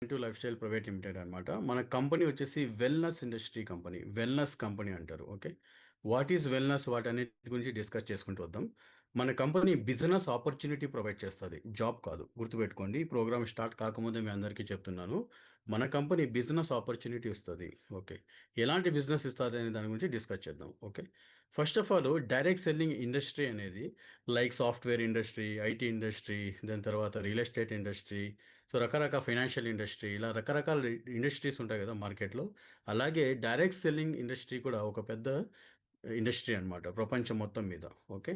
To life style private limited అనమాట. మన company వచ్చేసి wellness industry company. Wellness company అంటారు. ఓకే. What is wellness? వాటన్నిటి గురించి డిస్కస్ చేసుకుంటూ వద్దాం. మన కంపెనీ బిజినెస్ ఆపర్చునిటీ ప్రొవైడ్ చేస్తది. జాబ్ కాదు. గుర్తుపెట్టుకోండి. ఈ ప్రోగ్రామ్ స్టార్ట్ కాకముందే మీ అందరికీ చెప్తున్నాను. మన కంపెనీ బిజినెస్ ఆపర్చునిటీ ఇస్తది. ఓకే. ఎలాంటి బిజినెస్ ఇస్తది అనే దాని గురించి డిస్కస్ చేద్దాం. Okay. First of all direct selling industry అనేది like software industry, IT industry, దాని తర్వాత రియల్ ఎస్టేట్ ఇండస్ట్రీ, సో రకరకాల ఫైనాన్షియల్ ఇండస్ట్రీ ఇలా రకరకాల ఇండస్ట్రీస్ ఉంటాయి కదా మార్కెట్లో. అలాగే డైరెక్ట్ సెల్లింగ్ ఇండస్ట్రీ కూడా ఒక పెద్ద ఇండస్ట్రీ అనమాట ప్రపంచం మొత్తం మీద. ఓకే.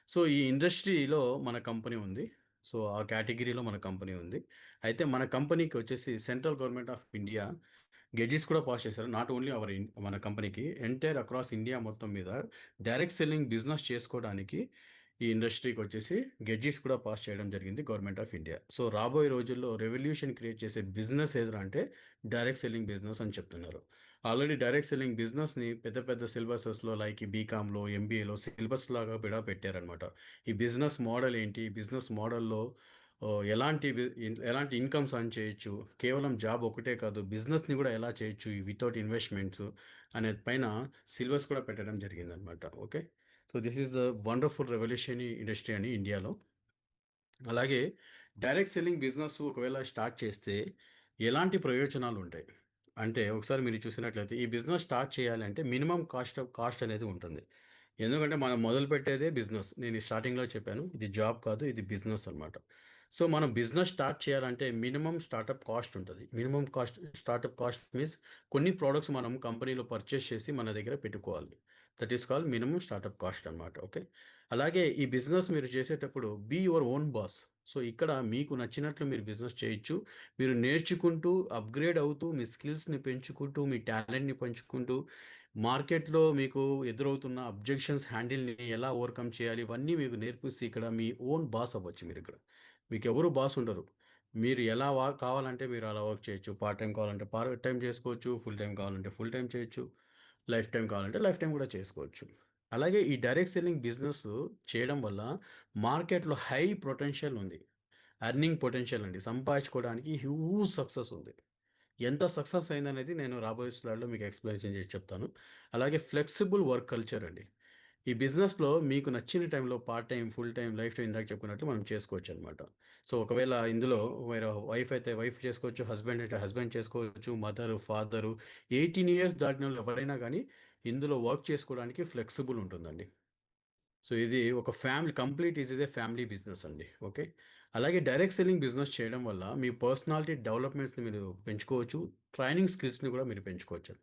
సో ఈ ఇండస్ట్రీలో మన కంపెనీ ఉంది. సో ఆ కేటగిరీలో మన కంపెనీ ఉంది. అయితే మన కంపెనీకి వచ్చేసి సెంట్రల్ గవర్నమెంట్ ఆఫ్ ఇండియా గెడ్జిస్ కూడా పాస్ చేశారు. నాట్ ఓన్లీ మన కంపెనీకి ఎంటైర్ అక్రాస్ ఇండియా మొత్తం మీద డైరెక్ట్ సెల్లింగ్ బిజినెస్ చేసుకోవడానికి ఈ ఇండస్ట్రీకి వచ్చేసి గెడ్జిస్ కూడా పాస్ చేయడం జరిగింది గవర్నమెంట్ ఆఫ్ ఇండియా. సో రాబోయే రోజుల్లో రెవల్యూషన్ క్రియేట్ చేసే బిజినెస్ ఏదైనా అంటే డైరెక్ట్ సెల్లింగ్ బిజినెస్ అని చెప్తున్నారు. ఆల్రెడీ డైరెక్ట్ సెల్లింగ్ బిజినెస్ని పెద్ద పెద్ద సిలబసెస్లో లైక్ ఈ బీకామ్లో, ఎంబీఏలో సిలబస్ లాగా కూడా పెట్టారనమాట. ఈ బిజినెస్ మోడల్ ఏంటి, బిజినెస్ మోడల్లో ఎలాంటి ఇన్కమ్స్ అర్న్ చేయొచ్చు, కేవలం జాబ్ ఒకటే కాదు బిజినెస్ని కూడా ఎలా చేయొచ్చు వితౌట్ ఇన్వెస్ట్మెంట్స్ అనే పైన సిలబస్ కూడా పెట్టడం జరిగిందనమాట. Okay. So this is the wonderful revolution industry అని ఇండియాలో. అలాగే డైరెక్ట్ సెల్లింగ్ బిజినెస్ ఒకవేళ స్టార్ట్ చేస్తే ఎలాంటి ప్రయోజనాలు ఉంటాయి అంటే ఒకసారి మీరు చూసినట్లయితే ఈ బిజినెస్ స్టార్ట్ చేయాలంటే మినిమం కాస్ట్ అనేది ఉంటుంది. ఎందుకంటే మనం మొదలు పెట్టేదే బిజినెస్. నేను ఈ స్టార్టింగ్లో చెప్పాను ఇది జాబ్ కాదు, ఇది బిజినెస్ అనమాట. సో మనం బిజినెస్ స్టార్ట్ చేయాలంటే మినిమం స్టార్టప్ కాస్ట్ ఉంటుంది. Minimum cost startup cost means కొన్ని ప్రోడక్ట్స్ మనం కంపెనీలో పర్చేస్ చేసి మన దగ్గర పెట్టుకోవాలి. That is called minimum startup cost అనమాట. ఓకే. అలాగే ఈ బిజినెస్ మీరు చేసేటప్పుడు be your own boss. So ఇక్కడ మీకు నచ్చినట్లు మీరు బిజినెస్ చేయొచ్చు. మీరు నేర్చుకుంటూ, అప్‌గ్రేడ్ అవుతూ, మీ స్కిల్స్‌ని పెంచుకుంటూ, మీ టాలెంట్‌ని పెంచుకుంటూ, మార్కెట్‌లో మీకు ఎదురవుతున్న అబ్జెక్షన్స్ హ్యాండిల్‌ని ఎలా ఓవర్‌కమ్ చేయాలి, ఇవన్నీ మీకు నేర్పిసి ఇక్కడ మీ ఓన్ బాస్ అవ్వచ్చు మీరిక్కడ. మీకెవరు బాస్ ఉండరు. మీరు ఎలా కావాలంటే మీరు అలా వర్క్ చేయొచ్చు. పార్ట్ టైమ్ కావాలంటే పార్ట్ టైమ్ చేసుకోవచ్చు. ఫుల్ టైమ్ కావాలంటే ఫుల్ టైమ్ చేయొచ్చు. లైఫ్ టైమ్ కావాలంటే లైఫ్ టైమ్ కూడా చేసుకోవచ్చు. అలాగే ఈ డైరెక్ట్ సెల్లింగ్ బిజినెస్ చేయడం వల్ల మార్కెట్‌లో హై పొటెన్షియల్ ఉంది. ఎర్నింగ్ పొటెన్షియల్ అండి. సంపాదించుకోవడానికి హ్యూజ్ సక్సెస్ ఉంది. ఎంత సక్సెస్ అయిందనేది నేను రాబోయే స్లైడ్‌లో మీకు ఎక్స్‌ప్లనేషన్ చేసి చెప్తాను. అలాగే ఫ్లెక్సిబుల్ వర్క్ కల్చర్ అండి. ఈ బిజినెస్‌లో మీకు నచ్చిన టైంలో part time, full time, life time ఇందాక చెప్పుకున్నట్లు మనం చేసుకోవచ్చనమాట. సో, ఒకవేళ ఇందులో మీరు వైఫ్ అయితే వైఫ్ చేసుకోవచ్చు, హస్బెండ్ అయితే హస్బెండ్ చేసుకోవచ్చు, మదరు, ఫాదరు 18 ఇయర్స్ దాటినోళ్ళు ఎవరైనా గానీ ఇందులో వర్క్ చేసుకోవడానికి ఫ్లెక్సిబుల్ ఉంటుందండి. సో, ఇది ఒక it is a family business అండి. ఓకే. అలాగే డైరెక్ట్ సెల్లింగ్ బిజినెస్ చేయడం వల్ల మీ పర్సనాలిటీ డెవలప్‌మెంట్స్‌ని మీరు పెంచుకోవచ్చు. ట్రైనింగ్ స్కిల్స్‌ని కూడా మీరు పెంచుకోవచ్చు.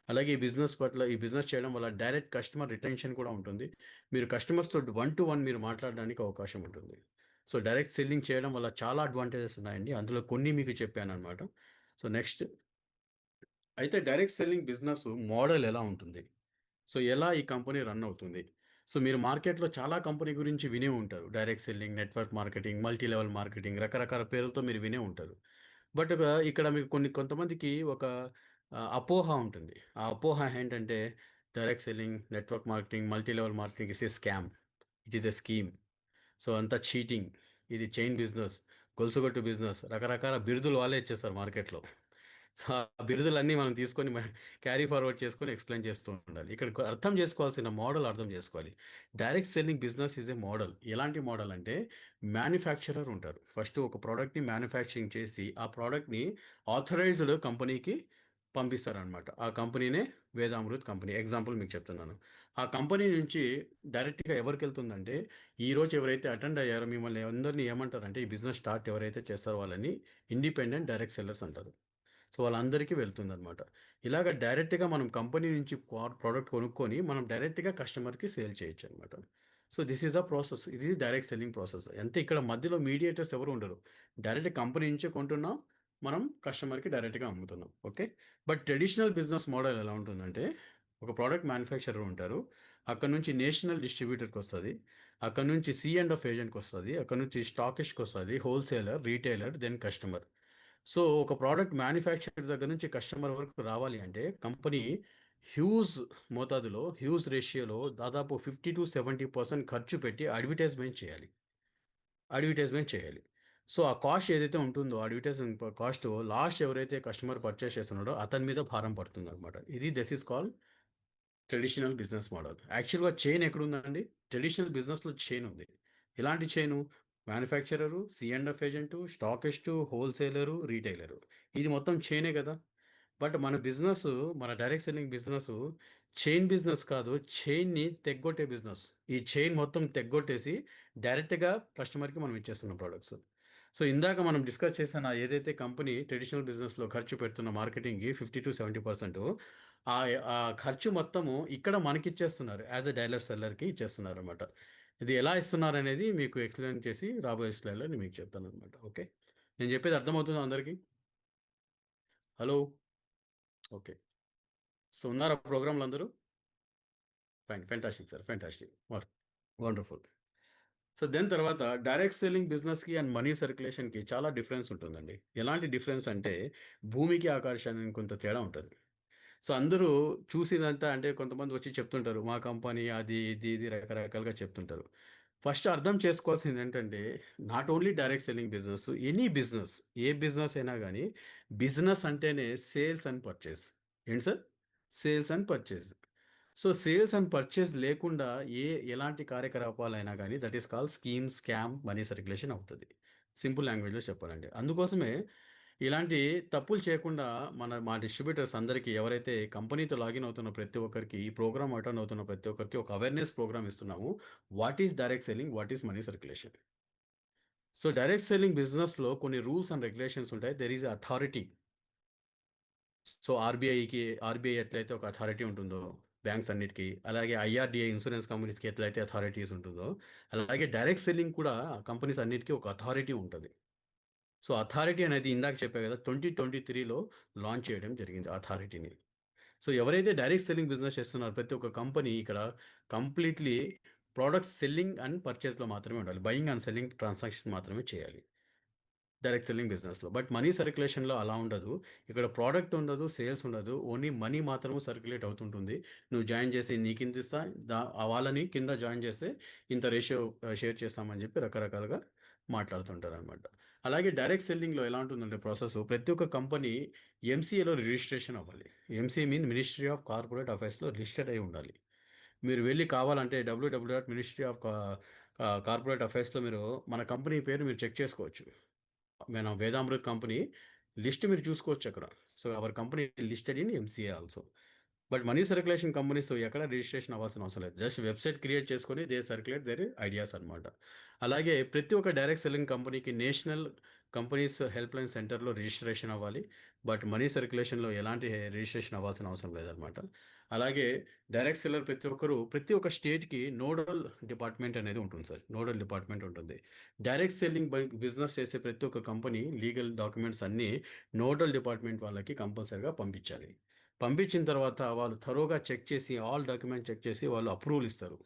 అలాగే ఈ బిజినెస్ చేయడం వల్ల డైరెక్ట్ కస్టమర్ రిటెన్షన్ కూడా ఉంటుంది. మీరు కస్టమర్స్‌తో వన్ టు వన్ మీరు మాట్లాడడానికి అవకాశం ఉంటుంది. సో, డైరెక్ట్ సెల్లింగ్ చేయడం వల్ల చాలా అడ్వాంటేజెస్ ఉన్నాయండి. అందులో కొన్ని మీకు చెప్పాననమాట. సో, నెక్స్ట్ అయితే డైరెక్ట్ సెల్లింగ్ బిజినెస్ మోడల్ ఎలా ఉంటుంది? సో, ఎలా ఈ కంపెనీ రన్ అవుతుంది? సో, మీరు మార్కెట్‌లో చాలా కంపెనీ గురించి వినే ఉంటారు. Direct selling, network marketing, multi level marketing రకరకాల పేర్లతో మీరు వినే ఉంటారు. బట్ ఇక్కడ మీకు కొంతమందికి ఒక అపోహ ఉంటుంది. ఆ అపోహ ఏంటంటే direct selling, network marketing, multi level marketing is a scam. It is a scheme. So, అంతా చీటింగ్. ఇది చైన్ బిజినెస్, గొలుసుగట్టు బిజినెస్ రకరకాల బిరుదులు వాళ్ళే ఇచ్చేస్తారు మార్కెట్‌లో. సో, ఆ బిరుదులన్నీ మనం తీసుకొని క్యారీ ఫార్వర్డ్ చేసుకొని ఎక్స్‌ప్లెయిన్ చేస్తూ ఉండాలి. ఇక్కడ అర్థం చేసుకోవాల్సిన మోడల్ అర్థం చేసుకోవాలి. Direct selling business is a model. ఎలాంటి మోడల్ అంటే మ్యానుఫ్యాక్చరర్ ఉంటారు. ఫస్ట్ ఒక ప్రొడక్ట్‌ని మ్యానుఫ్యాక్చరింగ్ చేసి ఆ ప్రొడక్ట్‌ని ఆథరైజ్డ్ కంపెనీకి పంపిస్తారనమాట. ఆ కంపెనీనే వేదామృత్ కంపెనీ. ఎగ్జాంపుల్ మీకు చెప్తున్నాను. ఆ కంపెనీ నుంచి డైరెక్ట్‌గా ఎవరికెళ్తుందంటే ఈరోజు ఎవరైతే అటెండ్ అయ్యారో మిమ్మల్ని అందరిని ఏమంటారంటే ఈ బిజినెస్ స్టార్ట్ ఎవరైతే చేస్తారో వాళ్ళని ఇండిపెండెంట్ డైరెక్ట్ సెల్లర్స్ అంటారు. సో, వాళ్ళందరికీ వెళ్తుందనమాట. ఇలాగ డైరెక్ట్‌గా మనం కంపెనీ నుంచి ప్రొడక్ట్ కొనుక్కొని మనం డైరెక్ట్‌గా కస్టమర్‌కి సేల్ చేయొచ్చనమాట. So, this is the process. ఇది డైరెక్ట్ సెల్లింగ్ ప్రాసెస్. అంతే ఇక్కడ మధ్యలో మీడియేటర్స్ ఎవరు ఉండరు. డైరెక్ట్ కంపెనీ నుంచే కొంటున్నాం. మనం కస్టమర్‌కి డైరెక్ట్‌గా అమ్ముతున్నాం. Okay. But traditional business model ఎలా ఉంటుందంటే ఒక ప్రొడక్ట్ మ్యానుఫ్యాక్చరర్ ఉంటారు. అక్కడి నుంచి నేషనల్ డిస్ట్రిబ్యూటర్‌కొస్తది. అక్కడి నుంచి సి అండ్ ఆఫ్ ఏజెంట్‌కొస్తది. అక్కడి నుంచి స్టాకిస్ట్‌కొస్తది. Wholesaler, retailer, then customer. So, ఒక ప్రోడక్ట్ మ్యానుఫ్యాక్చరర్ దగ్గర నుంచి కస్టమర్ వరకు రావాలి అంటే కంపెనీ హ్యూజ్ మోతాదులో, హ్యూజ్ రేషియోలో దాదాపు 50-70% ఖర్చు పెట్టి అడ్వర్టైజ్‌మెంట్ చేయాలి. అడ్వర్టైజ్‌మెంట్ చేయాలి. సో, ఆ కాస్ట్ ఏదైతే ఉంటుందో అడ్వర్టైజింగ్ కాస్ట్ లాస్ట్ ఎవరైతే కస్టమర్ పర్చేస్ చేస్తున్నాడో అతని మీద భారం పడుతుందనమాట. ఇది this is called traditional business model. యాక్చువల్‌గా చైన్ ఎక్కడుందండి? ట్రెడిషనల్ బిజినెస్‌లో చైన్ ఉంది. ఎలాంటి chain? Manufacturer, C and F agent, stockist, wholesaler, retailer. ఇది మొత్తం చైనే కదా! బట్ మన బిజినెసు, మన direct selling business chain business కాదు. చైన్‌ని తెగ్గొట్టే బిజినెస్. ఈ చైన్ మొత్తం తెగ్గొట్టేసి డైరెక్ట్‌గా కస్టమర్‌కి మనం ఇచ్చేస్తున్నాం ప్రొడక్ట్స్. సో, ఇందాక మనం డిస్కస్ చేసిన ఏదైతే కంపెనీ ట్రెడిషనల్ బిజినెస్‌లో ఖర్చు పెడుతున్న మార్కెటింగ్‌కి 50-70% ఆ ఖర్చు మొత్తము ఇక్కడ మనకిచ్చేస్తున్నారు. As a dialler సెల్లర్‌కి ఇచ్చేస్తున్నారనమాట. ఇది ఎలా ఇస్తున్నారనేది మీకు ఎక్స్‌ప్లెయిన్ చేసి రాబోయే స్లైడ్‌లో నేను మీకు చెప్తాననమాట. ఓకే. నేను చెప్పేది అర్థమవుతుందా అందరికి? హలో! ఓకే. సో, ఉన్నారా ప్రోగ్రామ్‌లో అందరూ? Fine. Fantastic sir. Fantastic. Wonderful. So, then తర్వాత డైరెక్ట్ సెల్లింగ్ బిజినెస్‌కి అండ్ మనీ సర్క్యులేషన్‌కి చాలా డిఫరెన్స్ ఉంటుందండి. ఎలాంటి డిఫరెన్స్ అంటే భూమికి, ఆకాశానికి కొంత తేడా ఉంటది. సో, అందరూ చూసిందంతా అంటే కొంతమంది వచ్చి చెప్తుంటారు. మా కంపెనీ అది, ఇది రకరకాలుగా చెప్తుంటారు. ఫస్ట్ అర్థం చేసుకోవాల్సిందేంటంటే not only direct selling business, any business, ఏ బిజినెస్ అయినా గానీ బిజినెస్ అంటేనే సేల్స్ అండ్ పర్చేజ్. ఏంటి sir? Sales and purchase. So, sales and purchase లేకుండా ఎలాంటి కార్యకలాపాలైనా గానీ that is called scheme, scam, money circulation అవుతది. సింపుల్ లాంగ్వేజ్‌లో చెప్పాలంటే. అందుకోసమే ఇలాంటి తప్పులు చేయకుండా మా డిస్ట్రిబ్యూటర్స్ అందరికీ ఎవరైతే కంపెనీతో లాగిన్ అవుతున్న ప్రతి ఒక్కరికి, ఈ ప్రోగ్రామ్ అటెండ్ అవుతున్న ప్రతి ఒక్కరికి ఒక అవేర్‌నెస్ ప్రోగ్రామ్ ఇస్తున్నాము. What is direct selling? What is money circulation? So, direct selling బిజినెస్‌లో కొన్ని రూల్స్ అండ్ రెగ్యులేషన్స్ ఉంటాయి. There is authority. So, RBI ఎట్లయితే ఒక అథారిటీ ఉంటుందో బ్యాంక్స్ అన్నిటికి, అలాగే ఐఆర్‌డీఏ ఇన్స్యూరెన్స్ కంపెనీస్‌కి ఎట్లయితే అథారిటీస్ ఉంటుందో, అలాగే డైరెక్ట్ సెల్లింగ్ కూడా కంపెనీస్ అన్నిటికి ఒక అథారిటీ ఉంటది. సో, అథారిటీ అనేది ఇందాక చెప్పా కదా! 2023లో లాంచ్ చేయడం జరిగింది అథారిటీని. సో, ఎవరైతే డైరెక్ట్ సెల్లింగ్ బిజినెస్ చేస్తున్నారో ప్రతి ఒక్క కంపెనీ ఇక్కడ కంప్లీట్‌లీ ప్రొడక్ట్స్ సెల్లింగ్ అండ్ పర్చేస్‌లో మాత్రమే ఉండాలి. బయింగ్ అండ్ సెల్లింగ్ ట్రాన్సాక్షన్ మాత్రమే చేయాలి. డైరెక్ట్ సెల్లింగ్ బిజినెస్‌లో. బట్ మనీ సర్క్యులేషన్‌లో అలా ఉండదు. ఇక్కడ ప్రొడక్ట్ ఉండదు, సేల్స్ ఉండదు. ఓన్లీ మనీ మాత్రమే సర్క్యులేట్ అవుతుంటుంది. నువ్వు జాయిన్ చేసి నీకింతిస్తా, వాళ్ళని కింద జాయిన్ చేస్తే ఇంత రేషియో షేర్ చేస్తామని చెప్పి రకరకాలుగా మాట్లాడుతుంటారనమాట. అలాగే డైరెక్ట్ సెల్లింగ్‌లో ఎలా ఉంటుందంటే ప్రాసెసు ప్రతి ఒక్క కంపెనీ ఎంసీఏలో రిజిస్ట్రేషన్ అవ్వాలి. MCA mean ministry of corporate అఫైర్స్‌లో రిజిస్టర్డ్ అయ్యి ఉండాలి. మీరు వెళ్లి కావాలంటే www.మినిస్ట్రీ ఆఫ్ కార్పొరేట్ అఫైర్స్‌లో మీరు మన కంపెనీ పేరు మీరు చెక్ చేసుకోవచ్చు. మన వేదామృత్ కంపెనీ లిస్ట్ మీరు చూసుకోవచ్చక్కడ. So, our company listed in MCA also. But money circulation companies ఎక్కడ రిజిస్ట్రేషన్ అవ్వాల్సిన అవసరం లేదు. జస్ట్ వెబ్‌సైట్ క్రియేట్ చేసుకొని దే సర్క్యులేట్ దేర్ ఐడియాస్ అనమాట. అలాగే ప్రతి ఒక్క డైరెక్ట్ సెల్లింగ్ కంపెనీకి నేషనల్ కంపెనీస్ హెల్ప్‌లైన్ సెంటర్‌లో రిజిస్ట్రేషన్ అవ్వాలి. బట్ మనీ సర్క్యులేషన్‌లో ఎలాంటి రిజిస్ట్రేషన్ అవ్వాల్సిన అవసరం లేదనమాట. అలాగే డైరెక్ట్ సెల్లర్ ప్రతి ఒక్క స్టేట్‌కి నోడల్ డిపార్ట్‌మెంట్ అనేది ఉంటుంది సార్. నోడల్ డిపార్ట్‌మెంట్ ఉంటుంది. డైరెక్ట్ సెల్లింగ్ బిజినెస్ చేసే ప్రతి ఒక్క కంపెనీ లీగల్ డాక్యుమెంట్స్ అన్నీ నోడల్ డిపార్ట్‌మెంట్ వాళ్ళకి కంపల్సరీగా పంపించాలి. పంపించిన తర్వాత వాళ్ళు థరోగా చెక్ చేసి ఆల్ డాక్యుమెంట్ చెక్ చేసి వాళ్ళు అప్రూవల్ ఇస్తారు.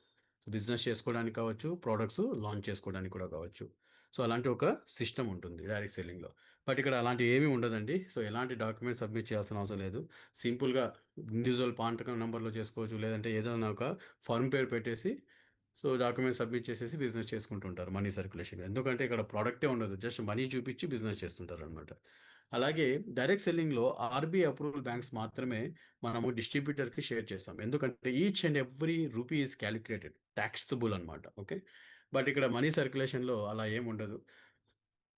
సో, బిజినెస్ చేసుకోవడానికి కావచ్చు, ప్రొడక్ట్స్ లాంచ్ చేసుకోవడానికి కూడా కావచ్చు. సో, అలాంటి ఒక సిస్టమ్ ఉంటుంది డైరెక్ట్ సెల్లింగ్‌లో. బట్ ఇక్కడ అలాంటివి ఏమీ ఉండదండి. సో, ఎలాంటి డాక్యుమెంట్స్ సబ్మిట్ చేయాల్సిన అవసరం లేదు. సింపుల్‌గా ఇండివిడ్యువల్ పాంటకం నంబర్‌లో చేసుకోవచ్చు. లేదంటే ఏదైనా ఒక ఫర్మ్ పేరు పెట్టేసి సో, డాక్యుమెంట్స్ సబ్మిట్ చేసేసి బిజినెస్ చేసుకుంటూ ఉంటారు మనీ సర్క్యులేషన్. ఎందుకంటే ఇక్కడ ప్రొడక్టే ఉండదు. జస్ట్ మనీ చూపించి బిజినెస్ చేస్తుంటారనమాట. అలాగే డైరెక్ట్ సెల్లింగ్‌లో ఆర్‌బీఐ అప్రూవల్ బ్యాంక్స్ మాత్రమే మనము డిస్ట్రిబ్యూటర్‌కి షేర్ చేస్తాం. ఎందుకంటే each and every rupee is calculated. Taxable అనమాట. ఓకే. బట్ ఇక్కడ మనీ సర్క్యులేషన్‌లో అలా ఏముండదు.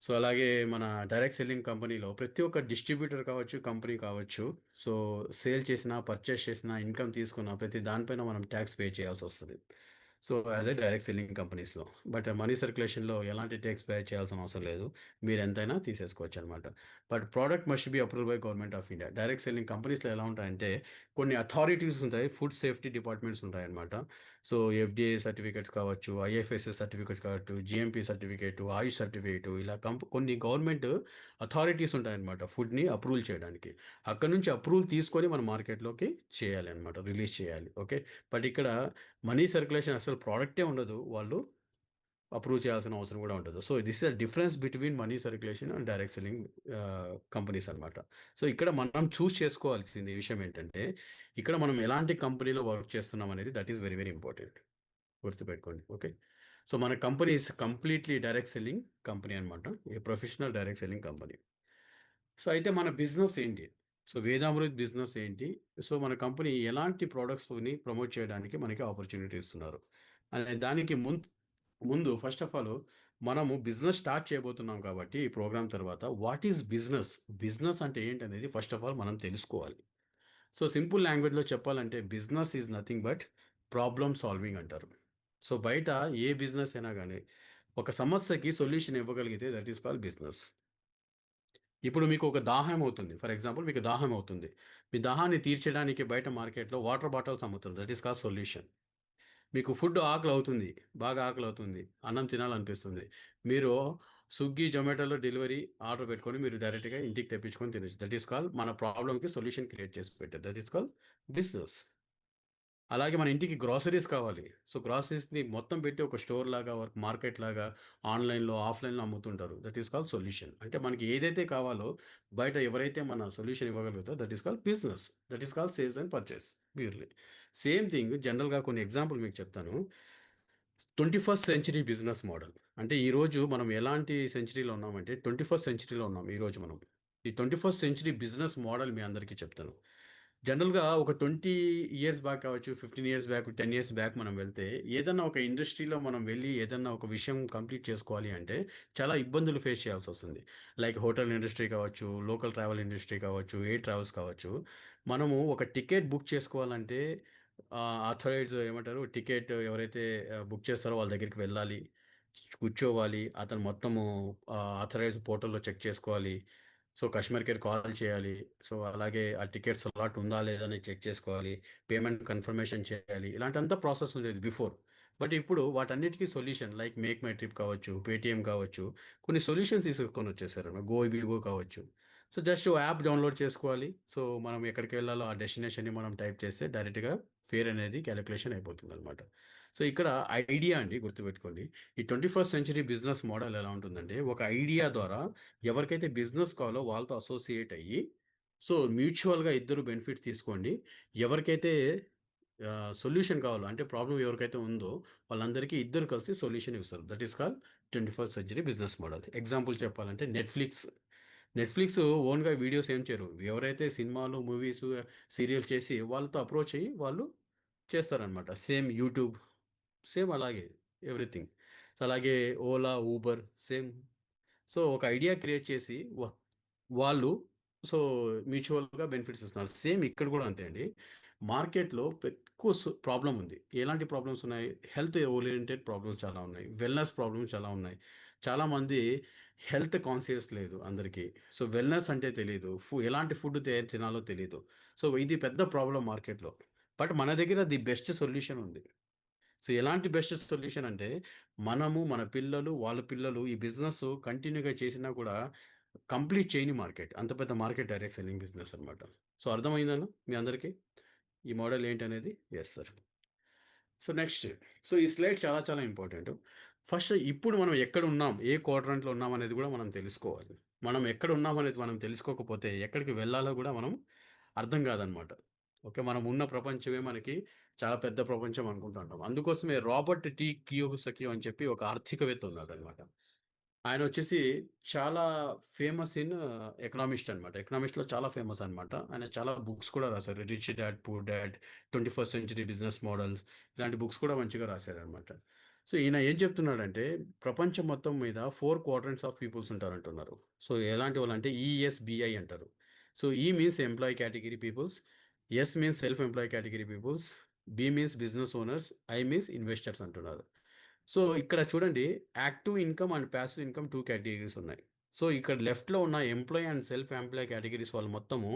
సో, అలాగే మన డైరెక్ట్ సెల్లింగ్ కంపెనీలో ప్రతి ఒక్క డిస్ట్రిబ్యూటర్ కావచ్చు, కంపెనీ కావచ్చు. సో, సేల్ చేసినా, పర్చేస్ చేసినా, ఇన్‌కమ్ తీసుకున్న ప్రతి దానిపైన మనం టాక్స్ పే చేయాల్సొస్తది. So, as a direct selling కంపెనీస్‌లో. బట్ మనీ సర్క్యులేషన్‌లో ఎలాంటి టాక్స్ పే చేయాల్సిన అవసరం లేదు. మీరెంతైనా తీసేసుకోవచ్చనమాట. But product must be approved by government of India. Direct selling కంపెనీస్‌లో ఎలా ఉంటాయంటే కొన్ని అథారిటీస్ ఉంటాయి. ఫుడ్ సేఫ్టీ డిపార్ట్మెంట్స్ ఉంటాయన్నమాట. సో, ఎఫ్‌డీఏ సర్టిఫికేట్స్ కావచ్చు, ఐఎఫ్ఎస్‌ఎస్ సర్టిఫికేట్ కావచ్చు, జీఎంపీ సర్టిఫికేటు, ఆయుష్ సర్టిఫికేటు ఇలా కొన్ని గవర్నమెంట్ అథారిటీస్ ఉంటాయన్నమాట ఫుడ్‌ని అప్రూవల్ చేయడానికి. అక్కడి నుంచి అప్రూవల్ తీసుకొని మనం మార్కెట్‌లోకి చేయాలి అన్నమాట. రిలీజ్ చేయాలి. ఓకే. బట్ ఇక్కడ మనీ సర్క్యులేషన్ అసలు ప్రొడక్టే ఉండదు. వాళ్ళు అప్రూవ్ చేయాల్సిన అవసరం కూడా ఉండదు. So, this is the difference between money circulation and direct selling companies అన్నమాట. సో, ఇక్కడ మనం చేసుకోవాల్సింది విషయం ఏంటంటే, ఇక్కడ మనం ఎలాంటి కంపెనీలో వర్క్ చేస్తున్నాం అనేది దట్ ఈస్ వెరీ ఇంపార్టెంట్. గుర్తుపెట్టుకోండి. ఓకే. సో మన company is completely direct selling company అనమాట. A professional direct selling company. So అయితే మన బిజినెస్ ఏంటి? సో వేదామృత్ బిజినెస్ ఏంటి? సో మన కంపెనీ ఎలాంటి ప్రొడక్ట్స్‌ని ప్రమోట్ చేయడానికి మనకి ఆపర్చునిటీ ఇస్తున్నారు? అనే దానికి ముందు ఫస్ట్ ఆఫ్ ఆల్ మనము బిజినెస్ స్టార్ట్ చేయబోతున్నాం కాబట్టి ఈ ప్రోగ్రామ్ తర్వాత వాట్ ఈస్ బిజినెస్? బిజినెస్ అంటే ఏంటనేది ఫస్ట్ ఆఫ్ ఆల్ మనం తెలుసుకోవాలి. సో సింపుల్ లాంగ్వేజ్‌లో చెప్పాలంటే business is nothing but problem solving అంటారు. సో బయట ఏ బిజినెస్ అయినా గాని ఒక సమస్యకి సొల్యూషన్ ఇవ్వగలిగితే దట్ ఈస్ కాల్డ్ బిజినెస్. ఇప్పుడు మీకు ఒక దాహం అవుతుంది. ఫర్ ఎగ్జాంపుల్ మీకు దాహం అవుతుంది. మీ దాహాన్ని తీర్చడానికి బయట మార్కెట్‌లో వాటర్ బాటిల్స్ అమ్ముతున్నారు. That is called solution. మీకు ఫుడ్ ఆకలవుతుంది. బాగా ఆకలవుతుంది. అన్నం తినాలనిపిస్తుంది. మీరు స్విగ్గీ, జొమాటోలో డెలివరీ ఆర్డర్ పెట్టుకొని మీరు డైరెక్ట్‌గా ఇంటికి తెప్పించుకొని తినొచ్చు. దట్ ఈస్ కాల్డ్ మన ప్రాబ్లమ్‌కి సొల్యూషన్ క్రియేట్ చేసి పెట్టారు. That is called business. అలాగే మన ఇంటికి గ్రోసరీస్ కావాలి. సో, గ్రోసరీస్‌ని మొత్తం పెట్టి ఒక స్టోర్ లాగా, ఒక మార్కెట్ లాగా ఆన్‌లైన్‌లో, ఆఫ్‌లైన్‌లో అమ్ముతుంటారు. That is called solution. అంటే మనకి ఏదైతే కావాలో బయట ఎవరైతే మన సొల్యూషన్ ఇవ్వగలుగుతారో that is called business. That is called sales and purchase purely. Same thing జనరల్‌గా కొన్ని ఎగ్జాంపుల్ మీకు చెప్తాను. 21st century business model. అంటే ఈరోజు మనం ఎలాంటి సెంచరీలో ఉన్నామంటే 21st సెంచరీలో ఉన్నాం ఈరోజు మనం. ఈ 21st సెంచరీ బిజినెస్ మోడల్ మీ అందరికీ చెప్తాను. జనరల్‌గా ఒక 20 ఇయర్స్ బ్యాక్ కావచ్చు, 15 ఇయర్స్ బ్యాక్, 10 ఇయర్స్ బ్యాక్ మనం వెళ్తే ఏదన్నా ఒక ఇండస్ట్రీలో మనం వెళ్లి ఏదన్నా ఒక విషయం కంప్లీట్ చేసుకోవాలి అంటే చాలా ఇబ్బందులు ఫేస్ చేయాల్సొస్తుంది. లైక్ హోటల్ ఇండస్ట్రీ కావచ్చు, లోకల్ ట్రావెల్ ఇండస్ట్రీ కావచ్చు, ఎయిర్ ట్రావెల్స్ కావచ్చు. మనము ఒక టికెట్ బుక్ చేసుకోవాలంటే ఆథరైజ్ ఏమంటారు టికెట్ ఎవరైతే బుక్ చేస్తారో వాళ్ళ దగ్గరికి వెళ్ళాలి. కూర్చోవాలి. అతను మొత్తము ఆథరైజ్డ్ పోర్టల్‌లో చెక్ చేసుకోవాలి. సో, కస్టమర్ కేర్ కాల్ చేయాలి. సో, అలాగే ఆ టికెట్ స్లాట్ ఉందా లేదా అని చెక్ చేసుకోవాలి. పేమెంట్ కన్ఫర్మేషన్ చేయాలి. ఇలాంటంతా ప్రాసెస్ ఉండేది బిఫోర్. బట్ ఇప్పుడు వాటన్నిటికి solution like make my trip కావచ్చు, పేటీఎం కావచ్చు, కొన్ని సొల్యూషన్స్ తీసుకొనొచ్చేసారన్నమాట. గోఇబీబో కావచ్చు. సో, జస్ట్ యాప్ డౌన్‌లోడ్ చేసుకోవాలి. సో, మనం ఎక్కడికి వెళ్ళాలో ఆ డెస్టినేషన్‌ని మనం టైప్ చేస్తే డైరెక్ట్‌గా ఫేర్ అనేది కాలిక్యులేషన్ అయిపోతుందన్నమాట. సో, ఇక్కడ ఐడియా అండి గుర్తుపెట్టుకోండి. ఈ 21st సెంచరీ బిజినెస్ మోడల్ ఎలా ఉంటుందంటే, ఒక ఐడియా ద్వారా ఎవరికైతే బిజినెస్ కావాలో వాళ్ళతో అసోసియేట్ అయ్యి, సో, మ్యూచువల్‌గా ఇద్దరు బెనిఫిట్ తీసుకోండి. ఎవరికైతే సొల్యూషన్ కావాలో అంటే ప్రాబ్లమ్ ఎవరికైతే ఉందో వాళ్ళందరికీ ఇద్దరు కలిసి సొల్యూషన్ ఇస్తారు. That is called 21st century business model. Example చెప్పాలంటే నెట్‌ఫ్లిక్స్ ఓన్‌గా వీడియోస్ ఏం చేయరు. ఎవరైతే సినిమాలు, మూవీస్, సీరియల్ చేసి వాళ్ళతో అప్రోచ్ అయ్యి వాళ్ళు చేస్తారనమాట. సేమ్ యూట్యూబ్ సేమ్ అలాగే ఎవ్రీథింగ్. సో, అలాగే ఓలా, ఊబర్ సేమ్. సో, ఒక ఐడియా క్రియేట్ చేసి వాళ్ళు సో, మ్యూచువల్‌గా బెనిఫిట్స్ ఇస్తున్నారు. సేమ్ ఇక్కడ కూడా అంతే అండి. మార్కెట్‌లో ఎక్కువ ప్రాబ్లమ్ ఉంది. ఎలాంటి ప్రాబ్లమ్స్ ఉన్నాయి? హెల్త్ ఓరియెంటెడ్ ప్రాబ్లమ్స్ చాలా ఉన్నాయి. వెల్‌నెస్ ప్రాబ్లమ్స్ చాలా ఉన్నాయి. చాలామంది హెల్త్ కాన్షియస్ లేదు అందరికీ. సో, వెల్‌నెస్ అంటే తెలీదు. ఎలాంటి ఫుడ్ తినాలో తెలీదు. సో, ఇది పెద్ద ప్రాబ్లమ్ మార్కెట్‌లో. బట్ మన దగ్గర ది బెస్ట్ సొల్యూషన్ ఉంది. సో, ఎలాంటి బెస్ట్ సొల్యూషన్ అంటే, మనము, మన పిల్లలు, వాళ్ళ పిల్లలు ఈ బిజినెస్ కంటిన్యూ‌గా చేసినా కూడా కంప్లీట్ చేయని మార్కెట్. అంత పెద్ద మార్కెట్ డైరెక్ట్ సెల్లింగ్ బిజినెస్ అనమాట. సో, అర్థమైందనా మీ అందరికి? ఈ మోడల్ ఏంటనేది? Yes sir. So, next. So, ఈ స్లైడ్ చాలా చాలా ఇంపార్టెంటు. ఫస్ట్ ఇప్పుడు మనం ఎక్కడున్నాం? ఏ క్వాడ్రంట్‌లో ఉన్నామనేది గూడా మనం తెలుసుకోవాలి. మనం ఎక్కడున్నామనేది మనం తెలుసుకోకపోతే ఎక్కడికి వెళ్ళాలో గూడా మనం అర్థం కాదనమాట. ఓకే. మనం ఉన్న ప్రపంచమే మనకి చాలా పెద్ద ప్రపంచం అనుకుంటుంటాం. అందుకోసమే రాబర్ట్ టీ కియోసకి అని చెప్పి ఒక ఆర్థికవేత్త ఉన్నాడనమాట. ఆయనొచ్చేసి చాలా ఫేమస్ ఇన్ ఎకనామిస్ట్ అనమాట. ఎకనామిస్ట్‌లో చాలా ఫేమస్ అనమాట. ఆయన చాలా బుక్స్ కూడా రాసారు. 'Rich dad, poor dad', 21st century business models ఇలాంటి బుక్స్ కూడా మంచిగా రాసారనమాట. సో, ఈయన ఏం చెప్తున్నాడంటే ప్రపంచం మొత్తం మీద 4 క్వాడ్రంట్స్ ఆఫ్ పీపుల్స్ ఉంటారంటున్నారు. సో, ఎలాంటి వాళ్ళంటే ఈఎస్‌బీఐ అంటారు. So, E means employee category peoples, S means self employee category peoples, B means business owners, I means investors అంటున్నారు. సో, ఇక్కడ చూడండి active income and passive income 2 categories ఉన్నాయి. So, ఇక్కడ లెఫ్ట్‌లో ఉన్న employee and self employee categories వాళ్ళు మొత్తము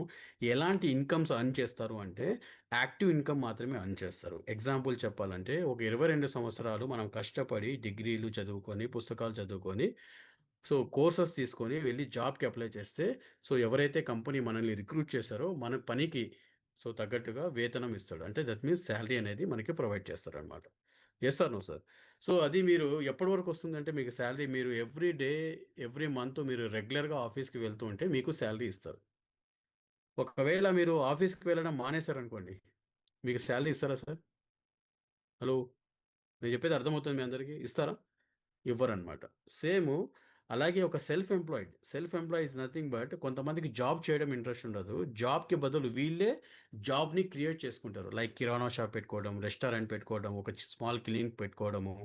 ఎలాంటి ఇన్‌కమ్స్ ఎర్న్ చేస్తారు అంటే, యాక్టివ్ ఇన్‌కమ్ మాత్రమే ఎర్న్ చేస్తారు. ఎగ్జాంపుల్ చెప్పాలంటే, ఒక 22 సంవత్సరాలు మనం కష్టపడి డిగ్రీలు చదువుకొని, పుస్తకాలు చదువుకొని, సో, కోర్సెస్ తీసుకొని వెళ్లి జాబ్‌కి అప్లై చేస్తే, సో, ఎవరైతే కంపెనీ మనల్ని రిక్రూట్ చేశారో, మన పనికి సో, తగ్గట్టుగా వేతనం ఇస్తాడు. అంటే దట్ మీన్స్ సాలరీ అనేది మనకి ప్రొవైడ్ చేస్తారనమాట. Yes or no sir? So, అది మీరు ఎప్పటి వరకొస్తుందంటే మీకు సాలరీ మీరు ఎవ్రీ డే, ఎవ్రీ మంత్ మీరు రెగ్యులర్‌గా ఆఫీస్‌కి వెళ్తూ ఉంటే మీకు సాలరీ ఇస్తారు. ఒకవేళ మీరు ఆఫీస్‌కి వెళ్ళడం మానేశారనుకోండి, మీకు సాలరీ ఇస్తారా సార్? హలో! నేను చెప్పేది అర్థమవుతుంది మీ అందరికీ? ఇస్తారా? ఇవ్వరనమాట. సేము అలాగే ఒక self employee is nothing but కొంతమందికి జాబ్ చేయడం ఇంట్రెస్ట్ ఉండదు. జాబ్‌కి బదులు వీళ్ళే జాబ్‌ని క్రియేట్ చేసుకుంటారు. లైక్ కిరాణా షాప్ పెట్టుకోవడం, రెస్టారెంట్ పెట్టుకోవడం, ఒక స్మాల్ క్లినిక్ పెట్టుకోవడము.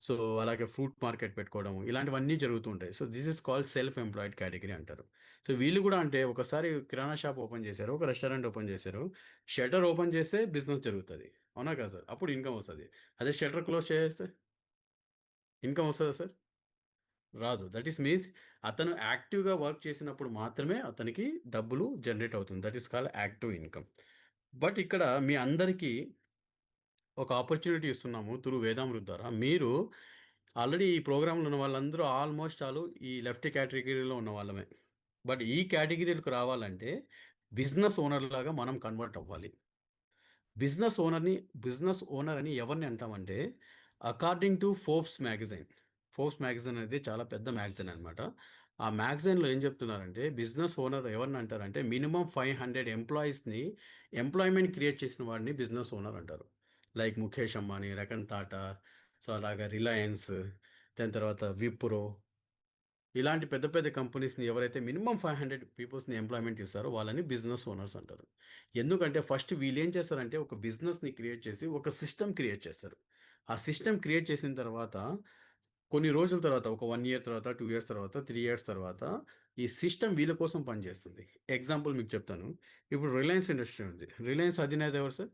సో, అలాగే ఫ్రూట్ మార్కెట్ పెట్టుకోవడం ఇలాంటివన్నీ జరుగుతూ ఉంటాయి. So, this is called self employed category అంటారు. సో, వీళ్ళు గూడా అంటే ఒకసారి కిరాణా షాప్ ఓపెన్ చేశారు. ఒక రెస్టారెంట్ ఓపెన్ చేశారు. షట్టర్ ఓపెన్ చేస్తే బిజినెస్ జరుగుతది. అవునా కాదా సార్? అప్పుడు ఇన్‌కమ్ వస్తది. అదే షట్టర్ క్లోజ్ చేసేస్తే ఇన్‌కమ్ వస్తదా సార్? రాదు. దట్ ఈస్ మీన్స్ అతను యాక్టివ్‌గా వర్క్ చేసినప్పుడు మాత్రమే అతనికి డబ్బులు జనరేట్ అవుతుంది. That is called active income. But ఇక్కడ మీ అందరికీ ఒక ఆపర్చునిటీ ఇస్తున్నాము త్రూ వేదామృత్ ద్వారా. మీరు ఆల్రెడీ ఈ ప్రోగ్రామ్‌లో ఉన్న వాళ్ళందరూ ఆల్మోస్ట్ ఈ లెఫ్ట్ కేటగిరీలో ఉన్న వాళ్ళమే. బట్ ఈ కేటగిరీ‌లోకి రావాలంటే బిజినెస్ ఓనర్‌లాగా మనం కన్వర్ట్ అవ్వాలి. బిజినెస్ ఓనర్‌ని బిజినెస్ ఓనర్ అని ఎవరిని అంటామంటే according to Forbes magazine. Forbes magazine అనేది చాలా పెద్ద మ్యాగజైన్ అనమాట. ఆ మ్యాగజైన్‌లో ఏం చెప్తున్నారంటే బిజినెస్ ఓనర్ ఎవరిని అంటారంటే మినిమమ్ 500 ఎంప్లాయీస్‌ని ఎంప్లాయ్‌మెంట్ క్రియేట్ చేసిన వాడిని బిజినెస్ ఓనర్ అంటారు. లైక్ ముఖేష్ అంబానీ, రతన్ టాటా, సో అలాగా రిలయన్స్, దాని తర్వాత విప్రో ఇలాంటి పెద్ద పెద్ద కంపెనీస్‌ని ఎవరైతే మినిమమ్ 500 పీపుల్స్‌ని ఎంప్లాయ్‌మెంట్ ఇస్తారో వాళ్ళని బిజినెస్ ఓనర్స్ అంటారు. ఎందుకంటే ఫస్ట్ వీళ్ళేం చేస్తారంటే ఒక బిజినెస్‌ని క్రియేట్ చేసి ఒక సిస్టమ్ క్రియేట్ చేస్తారు. ఆ సిస్టమ్ క్రియేట్ చేసిన తర్వాత కొన్ని రోజుల తర్వాత ఒక 1 ఇయర్ తర్వాత, 2 ఇయర్స్ తర్వాత, 3 ఇయర్స్ తర్వాత ఈ సిస్టమ్ వీళ్ళ కోసం పనిచేస్తుంది. ఎగ్జాంపుల్ మీకు చెప్తాను. ఇప్పుడు రిలయన్స్ ఇండస్ట్రీ ఉంది. రిలయన్స్ అధినేత ఎవరు సార్?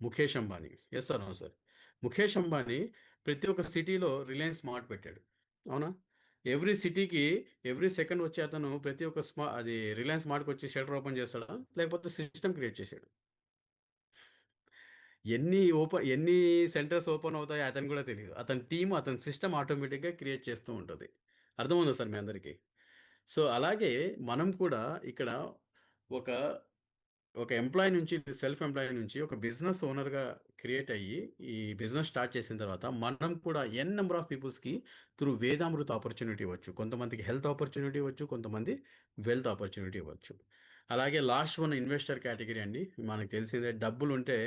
Mukesh Ambani. Yes or no sir? Mukesh Ambani ప్రతి ఒక్క సిటీలో రిలయన్స్ మార్ట్ పెట్టాడు. అవునా? ఎవ్రీ సిటీకి ఎవ్రీ సెకండ్ వచ్చే అతను ప్రతి ఒక్క అది రిలయన్స్ మార్ట్‌కొచ్చి షట్టర్ ఓపెన్ చేస్తాడా? లేకపోతే సిస్టమ్ క్రియేట్ చేసాడా? ఎన్ని సెంటర్స్ ఓపెన్ అవుతాయో అతనికి కూడా తెలీదు. అతని టీమ్, అతని సిస్టమ్ ఆటోమేటిక్‌గా క్రియేట్ చేస్తూ ఉంటది. అర్థమవుందా సార్ మీ అందరికి? సో, అలాగే మనం కూడా ఇక్కడ ఒక ఒక ఎంప్లాయీ నుంచి సెల్ఫ్ ఎంప్లాయీ నుంచి ఒక బిజినెస్ ఓనర్‌గా క్రియేట్ అయ్యి, ఈ బిజినెస్ స్టార్ట్ చేసిన తర్వాత మనం కూడా నంబర్ ఆఫ్ పీపుల్స్‌కి త్రూ వేదామృత ఆపర్చునిటీ ఇవ్వచ్చు. కొంతమందికి హెల్త్ ఆపర్చునిటీ ఇవ్వచ్చు. కొంతమంది వెల్త్ ఆపర్చునిటీ ఇవ్వచ్చు. అలాగే లాస్ట్ వన్ ఇన్వెస్టర్ కేటగిరీ అండి. మనకు తెలిసిందే డబ్బులుంటే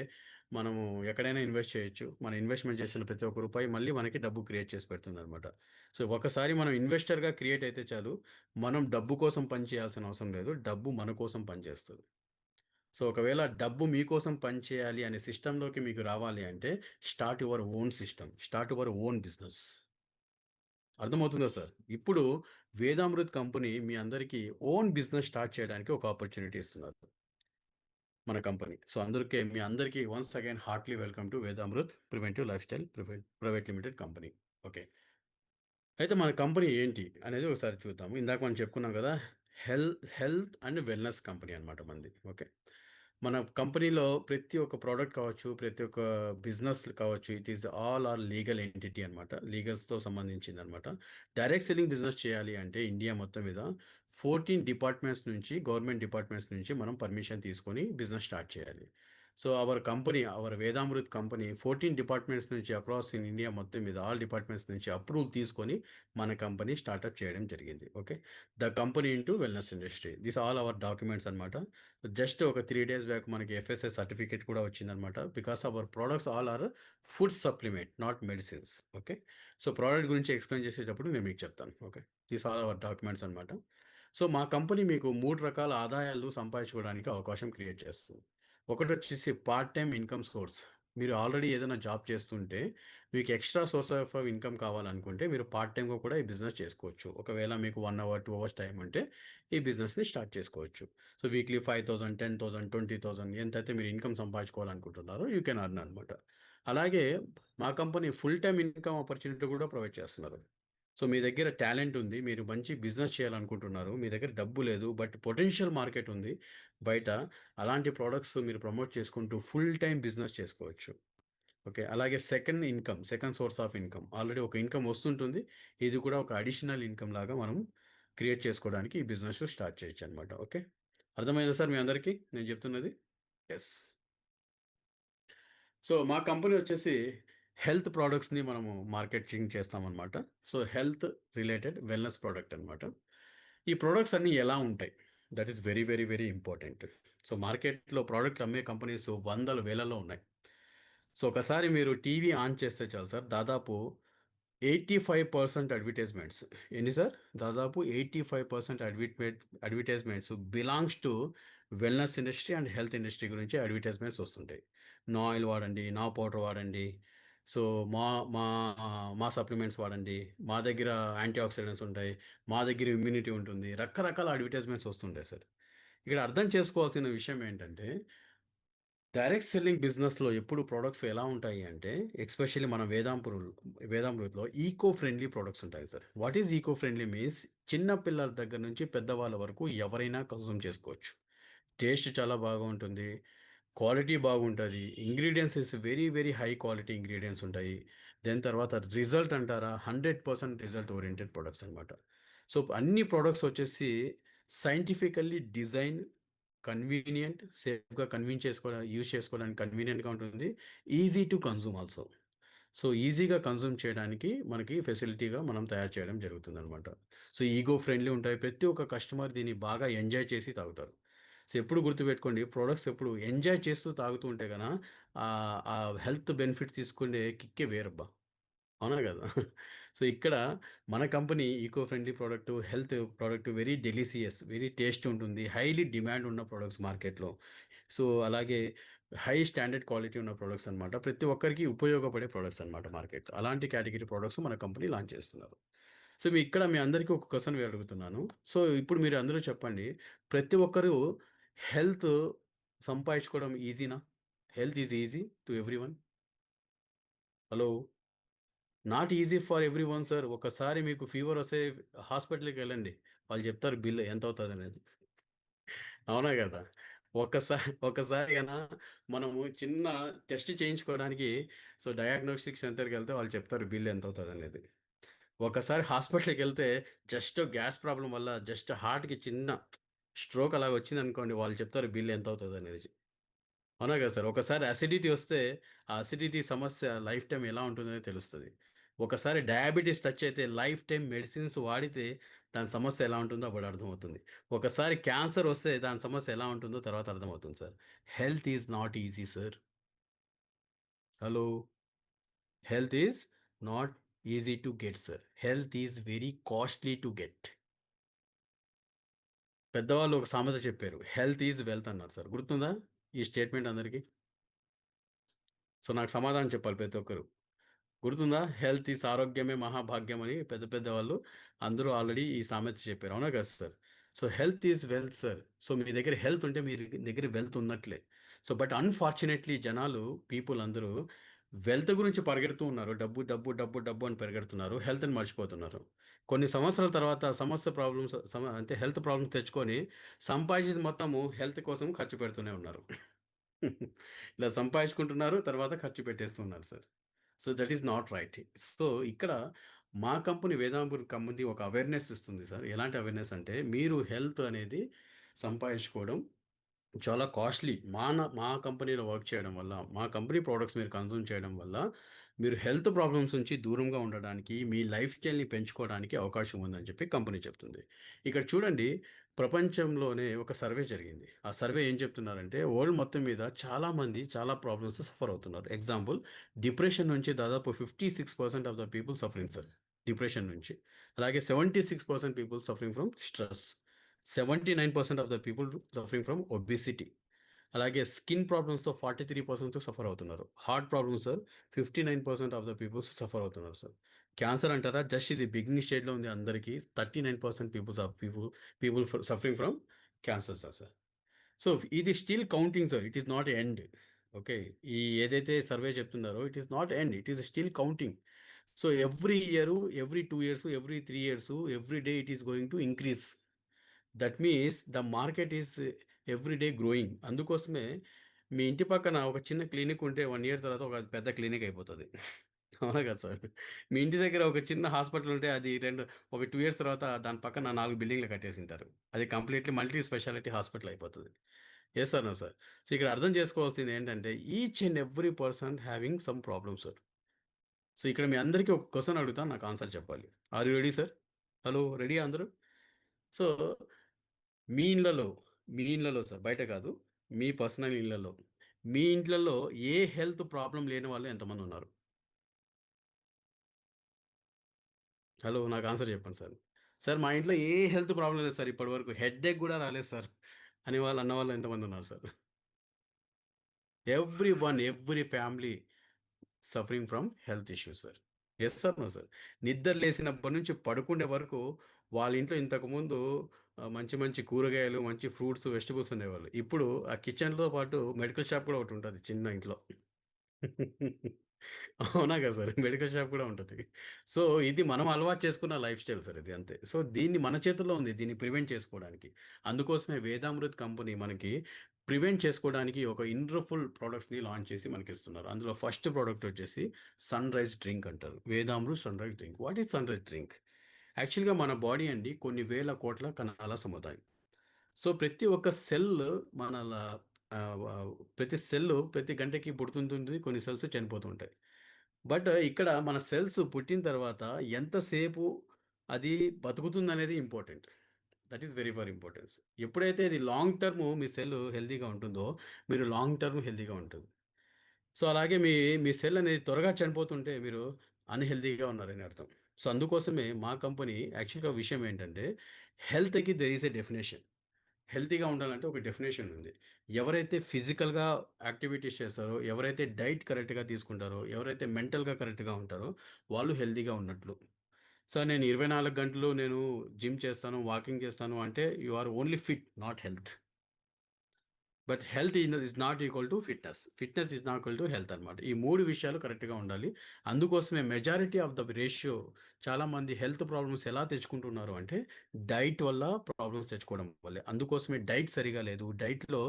మనము ఎక్కడైనా ఇన్వెస్ట్ చేయొచ్చు. మనం ఇన్వెస్ట్‌మెంట్ చేసిన ప్రతి ఒక్క రూపాయి మళ్ళీ మనకి డబ్బు క్రియేట్ చేసి పెడుతుందనమాట. సో, ఒకసారి మనం ఇన్వెస్టర్‌గా క్రియేట్ అయితే చాలు. మనం డబ్బు కోసం పని చేయాల్సిన అవసరం లేదు. డబ్బు మన కోసం పనిచేస్తది. సో, ఒకవేళ డబ్బు మీకోసం పనిచేయాలి అనే సిస్టమ్‌లోకి మీకు రావాలి అంటే, start your own system. Start your own business. అర్థమవుతుందా సార్? ఇప్పుడు వేదామృత్ కంపెనీ మీ అందరికీ ఓన్ బిజినెస్ స్టార్ట్ చేయడానికి ఒక ఆపర్చునిటీ ఇస్తున్నారు మన కంపెనీ. సో, అందుకే మీ అందరికీ once again heartly welcome to Vedamrut preventive life style private limited company. Okay. అయితే మన కంపెనీ ఏంటి అనేది ఒకసారి చూద్దాము. ఇందాక మనం చెప్పుకున్నాం కదా! హెల్త్ అండ్ వెల్‌నెస్ కంపెనీ అనమాట మనది. ఓకే. మన కంపెనీలో ప్రతి ఒక్క ప్రొడక్ట్ కావచ్చు, ప్రతి ఒక్క బిజినెస్ కావచ్చు, it is all are legal entity అనమాట. లీగల్స్‌తో సంబంధించిందనమాట. డైరెక్ట్ సెల్లింగ్ బిజినెస్ చేయాలి అంటే ఇండియా మొత్తం మీద 14 డిపార్ట్‌మెంట్స్ నుంచి గవర్నమెంట్ డిపార్ట్‌మెంట్స్ నుంచి మనం పర్మిషన్ తీసుకొని బిజినెస్ స్టార్ట్ చేయాలి. సో, అవర్ వేదామృత్ కంపెనీ 14 డిపార్ట్‌మెంట్స్ నుంచి అక్రాస్ ఇన్ ఇండియా మొత్తం మీద ఆల్ డిపార్ట్‌మెంట్స్ నుంచి అప్రూవల్ తీసుకొని మన కంపెనీ స్టార్టప్ చేయడం జరిగింది. Okay. The company into wellness industry. These all our documents అనమాట. జస్ట్ ఒక 3 డేస్ బ్యాక్ మనకి ఎఫ్ఎస్ఎస్ సర్టిఫికేట్ కూడా వచ్చిందనమాట. Because our products all are food supplement not medicines. Okay. So, product గురించి ఎక్స్‌ప్లెయిన్ చేసేటప్పుడు నేను మీకు చెప్తాను. Okay. These are our documents అనమాట. సో, మా కంపెనీ మీకు 3 రకాల ఆదాయాలు సంపాదించుకోవడానికి అవకాశం క్రియేట్ చేస్తుంది. ఒకటొచ్చేసి పార్ట్ టైమ్ ఇన్‌కమ్ సోర్స్. మీరు ఆల్రెడీ ఏదైనా జాబ్ చేస్తుంటే, మీకు ఎక్స్‌ట్రా సోర్స్ ఆఫ్ ఇన్‌కమ్ కావాలనుకుంటే, మీరు పార్ట్ టైమ్‌గా కూడా ఈ బిజినెస్ చేసుకోవచ్చు. ఒకవేళ మీకు 1 అవర్, 2 అవర్స్ టైమ్ ఉంటే, ఈ బిజినెస్‌ని స్టార్ట్ చేసుకోవచ్చు. సో, వీక్లీ 5,000, 10,000, 20,000 ఎంతైతే మీరు ఇన్‌కమ్ సంపాదించుకోవాలనుకుంటున్నారో యూ కెన్ ఎర్న్ అనమాట. అలాగే మా company full time income opportunity కూడా ప్రొవైడ్ చేస్తున్నారు. సో, మీ దగ్గర టాలెంట్ ఉంది. మీరు మంచి బిజినెస్ చేయాలనుకుంటున్నారు. మీ దగ్గర డబ్బు లేదు. బట్ పొటెన్షియల్ మార్కెట్ ఉంది బయట. అలాంటి ప్రొడక్ట్స్ మీరు ప్రమోట్ చేసుకుంటూ ఫుల్ టైమ్ బిజినెస్ చేసుకోవచ్చు. ఓకే. అలాగే second source of income. Already ఒక ఇన్‌కమ్ వస్తుంటుంది. ఇది కూడా ఒక అడిషనల్ ఇన్‌కమ్ లాగా మనం క్రియేట్ చేసుకోవడానికి ఈ బిజినెస్ స్టార్ట్ చేయొచ్చనమాట. ఓకే. అర్థమైందా సార్ మీ అందరికీ నేను చెప్తున్నది? యెస్. సో, మా కంపెనీ వచ్చేసి హెల్త్ ప్రొడక్ట్స్‌ని మనము మార్కెటింగ్ చేస్తామనమాట. So, health related wellness product అనమాట. ఈ ప్రొడక్ట్స్ అన్నీ ఎలా ఉంటాయి? That is very, very, very important. So, మార్కెట్‌లో ప్రొడక్ట్‌లు అమ్మే కంపెనీస్ వందల, వేలల్లో ఉన్నాయి. సో ఒకసారి మీరు టీవీ ఆన్ చేస్తే చాలు సార్, దాదాపు 85% అడ్వర్టైజ్మెంట్స్. ఎన్ని సార్? దాదాపు 85% advertisements belongs to wellness industry and health industry గురించి అడ్వర్టైజ్మెంట్స్ వస్తుంటాయి. నా ఆయిల్ వాడండి, నా పౌడర్ వాడండి, సో మా మా మా సప్లిమెంట్స్ వాడండి, మా దగ్గర యాంటీ ఆక్సిడెంట్స్ ఉంటాయి, మా దగ్గర ఇమ్యూనిటీ ఉంటుంది, రకరకాల అడ్వర్టైజ్మెంట్స్ వస్తుంటాయి సార్. ఇక్కడ అర్థం చేసుకోవాల్సిన విషయం ఏంటంటే, డైరెక్ట్ సెల్లింగ్ బిజినెస్‌లో ఎప్పుడు ప్రొడక్ట్స్ ఎలా ఉంటాయి అంటే, ఎస్పెషల్లీ మన వేదామృత్‌లో ఈకో ఫ్రెండ్లీ ప్రొడక్ట్స్ ఉంటాయి sir. What is eco friendly means, చిన్న పిల్లల దగ్గర నుంచి పెద్దవాళ్ళ వరకు ఎవరైనా కన్జ్యూమ్ చేసుకోవచ్చు. టేస్ట్ చాలా బాగా ఉంటుంది. క్వాలిటీ బాగుంటది. Ingredients is very, very high quality ingredients ఉంటాయి. దెన్ తర్వాత రిజల్ట్ అంటారా, 100% రిజల్ట్ ఓరియెంటెడ్ ప్రొడక్ట్స్ అనమాట. సో, అన్ని ప్రొడక్ట్స్ వచ్చేసి సైంటిఫికల్లీ డిజైన్, కన్వీనియంట్, సేఫ్‌గా యూజ్ చేసుకోవడానికి కన్వీనియంట్‌గా ఉంటుంది. Easy to consume also. So, ఈజీగా కన్జ్యూమ్ చేయడానికి మనకి ఫెసిలిటీగా మనం తయారు చేయడం జరుగుతుందనమాట. సో, ఈగో ఫ్రెండ్లీ ఉంటాయి. ప్రతి ఒక్క కస్టమర్ దీన్ని బాగా ఎంజాయ్ చేసి తాగుతారు. సో, ఎప్పుడు గుర్తుపెట్టుకోండి, ప్రొడక్ట్స్ ఎప్పుడు ఎంజాయ్ చేస్తూ తాగుతూ ఉంటే గన ఆ హెల్త్ బెనిఫిట్స్ తీసుకునే కిక్కే వేరబ్బా! అవునా గదా! సో, ఇక్కడ మన company eco friendly product, health product, very delicious, very taste ఉంటుంది. హైలీ డిమాండ్ ఉన్న ప్రొడక్ట్స్ మార్కెట్‌లో. సో, అలాగే హై స్టాండర్డ్ క్వాలిటీ ఉన్న ప్రొడక్ట్స్ అనమాట. ప్రతి ఒక్కరికి ఉపయోగపడే ప్రొడక్ట్స్ అనమాట మార్కెట్. అలాంటి కేటగిరీ ప్రొడక్ట్స్ మన కంపెనీ లాంచ్ చేస్తున్నారు. సో, ఇక్కడ మీ అందరికీ ఒక క్వెషన్ అడుగుతున్నాను. సో, ఇప్పుడు మీరు అందరూ చెప్పండి. ప్రతి ఒక్కరు హెల్త్ సంపాదించుకోవడం ఈజీనా? Health is easy to everyone. Hello! Not easy for everyone sir. ఒకసారి మీకు ఫీవర్ వస్తే హాస్పిటల్‌కెళ్ళండి. వాళ్ళు చెప్తారు బిల్ ఎంతవుతదనేది. అవునా గదా! ఒకసారి మనము చిన్న టెస్ట్ చేయించుకోవడానికి, సో, డయాగ్నోస్టిక్ సెంటర్‌కెళ్తే వాళ్ళు చెప్తారు బిల్ ఎంతవుతదనేది. ఒకసారి హాస్పిటల్‌కెళ్తే జస్ట్ గ్యాస్ ప్రాబ్లమ్ వల్ల జస్ట్ హార్ట్‌కి చిన్న స్ట్రోక్ అలాగ వచ్చిందనుకోండి, వాళ్ళు చెప్తారు బిల్ ఎంతవుతదనేది. అవునా కదా సార్! ఒకసారి అసిడిటీ వస్తే, ఆ అసిడిటీ సమస్య లైఫ్ టైమ్ ఎలా ఉంటుందనేది తెలుస్తది. ఒకసారి డయాబెటిస్ టచ్ అయితే లైఫ్ టైమ్ మెడిసిన్స్ వాడితే దాని సమస్య ఎలా ఉంటుందో అప్పుడు అర్థమవుతుంది. ఒకసారి క్యాన్సర్ వస్తే దాని సమస్య ఎలా ఉంటుందో తర్వాత అర్థమవుతుంది sir. Health is not easy sir. Hello! Health is not easy to get sir. Health is very costly to get. పెద్దవాళ్ళు ఒక సామెత చెప్పారు. హెల్త్ ఈజ్ వెల్త్ అన్నారు సార్. గుర్తుందా ఈ స్టేట్మెంట్ అందరికి? సో, నాకు సమాధానం చెప్పాలి ప్రతి ఒక్కరు. గుర్తుందా? హెల్త్ ఈస్ ఆరోగ్యమే మహాభాగ్యం అని పెద్ద పెద్ద వాళ్ళు అందరూ ఆల్రెడీ ఈ సామెత చెప్పారు. అవునా కదా sir? So, health is wealth sir. So, మీ దగ్గర హెల్త్ ఉంటే మీ దగ్గర వెల్త్ ఉన్నట్లే. సో, బట్ అన్‌ఫార్చునేట్‌లీ జనాలు, పీపుల్ అందరూ వెల్త్ గురించి పరిగెడుతూ ఉన్నారు. డబ్బు, డబ్బు, డబ్బు, డబ్బు అని పరిగెడుతున్నారు. హెల్త్‌ని మర్చిపోతున్నారు. కొన్ని సంవత్సరాల తర్వాత సమస్య ప్రాబ్లమ్స్ అంటే హెల్త్ ప్రాబ్లమ్స్ తెచ్చుకొని సంపాదించింది మొత్తము హెల్త్ కోసం ఖర్చు పెడుతూనే ఉన్నారు. ఇలా సంపాదించుకుంటున్నారు. తర్వాత ఖర్చు పెట్టేస్తున్నారు sir. So, that is not right. So, ఇక్కడ మా కంపెనీ వేదాంపూర్ కంపెనీ ఒక అవేర్‌నెస్ ఇస్తుంది సార్. ఎలాంటి అవేర్‌నెస్ అంటే, మీరు హెల్త్ అనేది సంపాదించుకోవడం చాలా కాస్ట్‌లీ. మా కంపెనీలో వర్క్ చేయడం వల్ల, మా కంపెనీ ప్రొడక్ట్స్ మీరు కన్జ్యూమ్ చేయడం వల్ల, మీరు హెల్త్ ప్రాబ్లమ్స్ నుంచి దూరంగా ఉండడానికి, మీ లైఫ్ స్టైల్‌ని పెంచుకోవడానికి అవకాశం ఉందని చెప్పి కంపెనీ చెప్తుంది. ఇక్కడ చూడండి, ప్రపంచంలోనే ఒక సర్వే జరిగింది. ఆ సర్వే ఏం చెప్తున్నారంటే, వరల్డ్ మొత్తం మీద చాలామంది చాలా ప్రాబ్లమ్స్ సఫర్ అవుతున్నారు. ఎగ్జాంపుల్, డిప్రెషన్ నుంచి దాదాపు 56% of the people suffering sir. Depression నుంచి. అలాగే 76% people suffering from stress. 79% of the people suffering from obesity. అలాగే స్కిన్ ప్రాబ్లమ్స్‌తో 43% సఫర్ అవుతున్నారు. Heart problems sir, 59% of the peoples suffer అవుతున్నారు సార్. క్యాన్సర్ అంటారా? జస్ట్ ఇది బిగినింగ్ స్టేజ్‌లో ఉంది అందరికీ. 39% people suffering from cancer sir. So, ఇది still counting sir. It is not end. Okay. ఈ ఏదైతే సర్వే చెప్తున్నారో it is not end. It is still counting. So, every year, every 2 years, every 3 years, every day it is going to increase. That means the market is every day growing. అందుకోసమే మీ ఇంటి పక్కన ఒక చిన్న clinic ఉంటే 1 year తర్వాత ఒక పెద్ద clinic అయిపోతది. అవునా కదా సార్? మీ ఇంటి దగ్గర ఒక చిన్న హాస్పిటల్ ఉంటే అది ఒక 2 ఇయర్స్ తర్వాత దాని పక్కన 4 బిల్డింగ్‌లు కట్టేసింటారు. అది కంప్లీట్‌లీ మల్టీ స్పెషాలిటీ హాస్పిటల్ అయిపోతది. Yes or no sir? So, ఇక్కడ అర్థం చేసుకోవాల్సింది ఏంటంటే, each and every person having some problem sir. So, ఇక్కడ మీ అందరికీ ఒక క్వెషన్ అడుగుతాను. నాకు ఆన్సర్ చెప్పాలి. Are you ready sir? Hello! రెడీయా అందరూ? సో, మీ ఇళ్ళలో, మీ ఇళ్ళలో సార్, బయట కాదు. మీ పర్సనల్ ఇళ్ళలో మీ ఇంట్లలో ఏ హెల్త్ ప్రాబ్లమ్ లేని వాళ్ళు ఎంతమంది ఉన్నారు? హలో! నాకు ఆన్సర్ చెప్పండి సార్. సార్ మా ఇంట్లో ఏ హెల్త్ ప్రాబ్లమ్ లేదు సార్ ఇప్పటివరకు. హెడ్‌ఏక్ గూడా రాలేదు సార్ అని వాళ్ళు అన్నవాళ్ళు ఎంతమంది ఉన్నారు sir? Everyone, every family suffering from health issues sir. Yes or no sir? నిద్ర లేసినప్పటి నుంచి పడుకునే వరకు వాళ్ళ ఇంట్లో ఇంతకుముందు మంచి మంచి కూరగాయలు, మంచి ఫ్రూట్స్, వెజిటబుల్స్ ఉండేవాళ్ళు. ఇప్పుడు ఆ కిచెన్‌తో పాటు మెడికల్ షాప్ కూడా ఒకటుంటది చిన్న ఇంట్లో. అవునా కదా సార్? మెడికల్ షాప్ కూడా ఉంటది. సో, ఇది మనం అలవాటు చేసుకున్న లైఫ్ స్టైల్ సార్ ఇది అంతే. సో, దీన్ని మన చేతుల్లో ఉంది దీన్ని ప్రివెంట్ చేసుకోవడానికి. అందుకోసమే వేదామృత్ కంపెనీ మనకి ప్రివెంట్ చేసుకోవడానికి ఒక ఇండర్‌ఫుల్ ప్రొడక్ట్స్‌ని లాంచ్ చేసి మనకిస్తున్నారు. అందులో ఫస్ట్ ప్రొడక్ట్ వచ్చేసి సన్‌రైజ్ డ్రింక్ అంటారు. Vedamrut sunrise drink. What is sunrise drink? యాక్చువల్‌గా మన బాడీ అండి కొన్ని వేల కోట్ల కణాల సముదాయం. సో, ప్రతి ఒక్క సెల్ మనల ఆహ్, వ ప్రతి సెల్లు ప్రతి గంటకి పుడుతుంటుంది. కొన్ని సెల్స్ చనిపోతుంటాయి. బట్ ఇక్కడ మన సెల్స్ పుట్టిన తర్వాత ఎంతసేపు అది బతుకుతుందనేది important. That is very importance. ఎప్పుడైతే ఇది లాంగ్ టర్మ్ మీ సెల్ హెల్తీగా ఉంటుందో, మీరు లాంగ్ టర్మ్ హెల్తీగా ఉంటుంది. సో, అలాగే మీ సెల్ అనేది త్వరగా చనిపోతుంటే మీరు అన్‌హెల్తీగా ఉన్నారని అర్థం. సో, అందుకోసమే మా కంపెనీ యాక్చువల్‌గా విషయం ఏంటంటే హెల్త్‌కి దేర్ ఈస్ ఎ డెఫినిషన్. హెల్తీగా ఉండాలంటే ఒక డెఫినేషన్ ఉంది. ఎవరైతే ఫిజికల్‌గా యాక్టివిటీస్ చేస్తారో, ఎవరైతే డైట్ కరెక్ట్‌గా తీసుకుంటారో, ఎవరైతే మెంటల్‌గా కరెక్ట్‌గా ఉంటారో, వాళ్ళు హెల్తీగా ఉన్నట్లు. సార్ నేను 24 గంటలు నేను జిమ్ చేస్తాను, వాకింగ్ చేస్తాను అంటే you are only fit not health. But health is not equal to fitness. Fitness is not equal to health అనమాట. ఈ 3 విషయాలు కరెక్ట్‌గా ఉండాలి. అందుకోసమే మెజారిటీ ఆఫ్ ద రేషియో చాలామంది హెల్త్ ప్రాబ్లమ్స్ ఎలా తెచ్చుకుంటున్నారు అంటే డైట్ వల్ల ప్రాబ్లమ్స్ తెచ్చుకోవడం వల్లే. అందుకోసమే డైట్ సరిగా లేదు. డైట్‌లో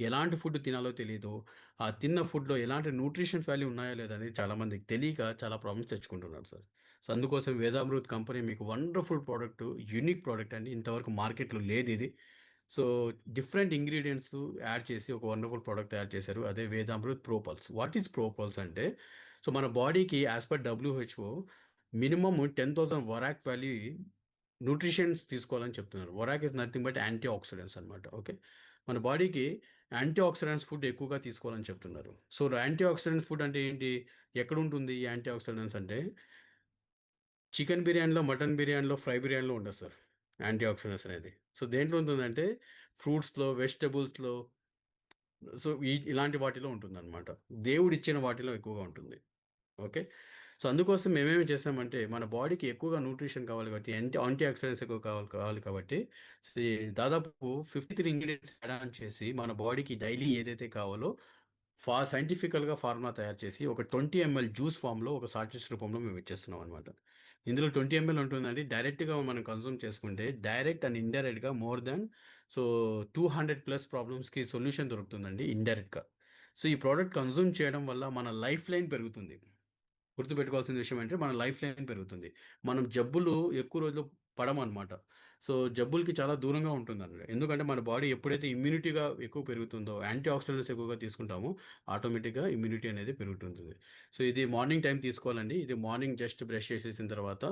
ఎలాంటి ఫుడ్ తినాలో తెలీదు. ఆ తిన్న ఫుడ్‌లో ఎలాంటి న్యూట్రిషన్ వాల్యూ ఉన్నాయో లేదో అనేది చాలామందికి తెలియక చాలా ప్రాబ్లమ్స్ తెచ్చుకుంటున్నారు సార్. సో, అందుకోసం వేదామృత్ కంపెనీ మీకు వండర్‌ఫుల్ ప్రొడక్ట్, యూనిక్ ప్రొడక్ట్ అండి. ఇంతవరకు మార్కెట్‌లో లేదిది. సో, డిఫరెంట్ ఇంగ్రీడియెంట్స్ యాడ్ చేసి ఒక వండర్‌ఫుల్ ప్రొడక్ట్ తయారు చేశారు. అదే Vedamrut pro pulse. What is pro pulse అంటే, సో, మన బాడీకి as per WHO minimum 10,000 ORAC value nutritions తీసుకోవాలని చెప్తున్నారు. ORAC is nothing but anti oxidants అనమాట. ఓకే. మన బాడీకి యాంటీ ఆక్సిడెంట్స్ ఫుడ్ ఎక్కువగా తీసుకోవాలని చెప్తున్నారు. సో, యాంటీ ఆక్సిడెంట్స్ ఫుడ్ అంటే ఏంటి? ఎక్కడుంటుంది ఈ యాంటీ ఆక్సిడెంట్స్ అంటే చికెన్ బిర్యానీలో, మటన్ బిర్యానీలో, ఫ్రై బిర్యానీలో ఉండదు సార్. యాంటీ ఆక్సిడెంట్స్ అనేది. సో, దేంట్లో ఉంటుందంటే ఫ్రూట్స్‌లో, వెజిటబుల్స్‌లో సో, ఇలాంటి వాటిలో ఉంటుందనమాట. దేవుడిచ్చిన వాటిలో ఎక్కువగా ఉంటుంది. ఓకే. సో, అందుకోసం మేమేమి చేసామంటే మన బాడీకి ఎక్కువగా న్యూట్రిషన్ కావాలి కాబట్టి యాంటీ ఆక్సిడెంట్స్ ఎక్కువ కావాలి కావాలి కాబట్టి ఈ దాదాపు 53 ఇంగ్రీడియెంట్స్ యాడ్ ఆన్ చేసి మన బాడీకి డైలీ ఏదైతే కావాలో సైంటిఫికల్‌గా ఫార్ములా తయారు చేసి ఒక 20 ఎంఎల్ జ్యూస్ ఫార్మ్‌లో ఒక సాచెస్ రూపంలో మేము ఇచ్చేస్తున్నాం అనమాట. ఇందులో 20 ఎంఎల్ ఉంటుందండి. డైరెక్ట్‌గా మనం కన్జ్యూమ్ చేసుకుంటే డైరెక్ట్ అండ్ ఇండైరెక్ట్‌గా మోర్ థాన్ సో 200 ప్లస్ ప్రాబ్లమ్స్‌కి సొల్యూషన్ దొరుకుతుందండి ఇండైరెక్ట్‌గా. సో, ఈ ప్రొడక్ట్ కన్జ్యూమ్ చేయడం వల్ల మన లైఫ్ లైన్ పెరుగుతుంది. గుర్తుపెట్టుకోవాల్సిన విషయం ఏంటంటే మన లైఫ్ లైన్ పెరుగుతుంది. మనం జబ్బులు ఎక్కువ రోజులు పడమనమాట. సో, జబ్బులకి చాలా దూరంగా ఉంటుందన్నమాట. ఎందుకంటే మన బాడీ ఎప్పుడైతే ఇమ్యూనిటీగా ఎక్కువ పెరుగుతుందో, యాంటీ ఆక్సిడెంట్స్ ఎక్కువగా తీసుకుంటామో ఆటోమేటిక్‌గా ఇమ్యూనిటీ అనేది పెరుగుతుంటుంది. సో, ఇది మార్నింగ్ టైమ్ తీసుకోవాలండి. ఇది మార్నింగ్ జస్ట్ బ్రష్ చేసేసిన తర్వాత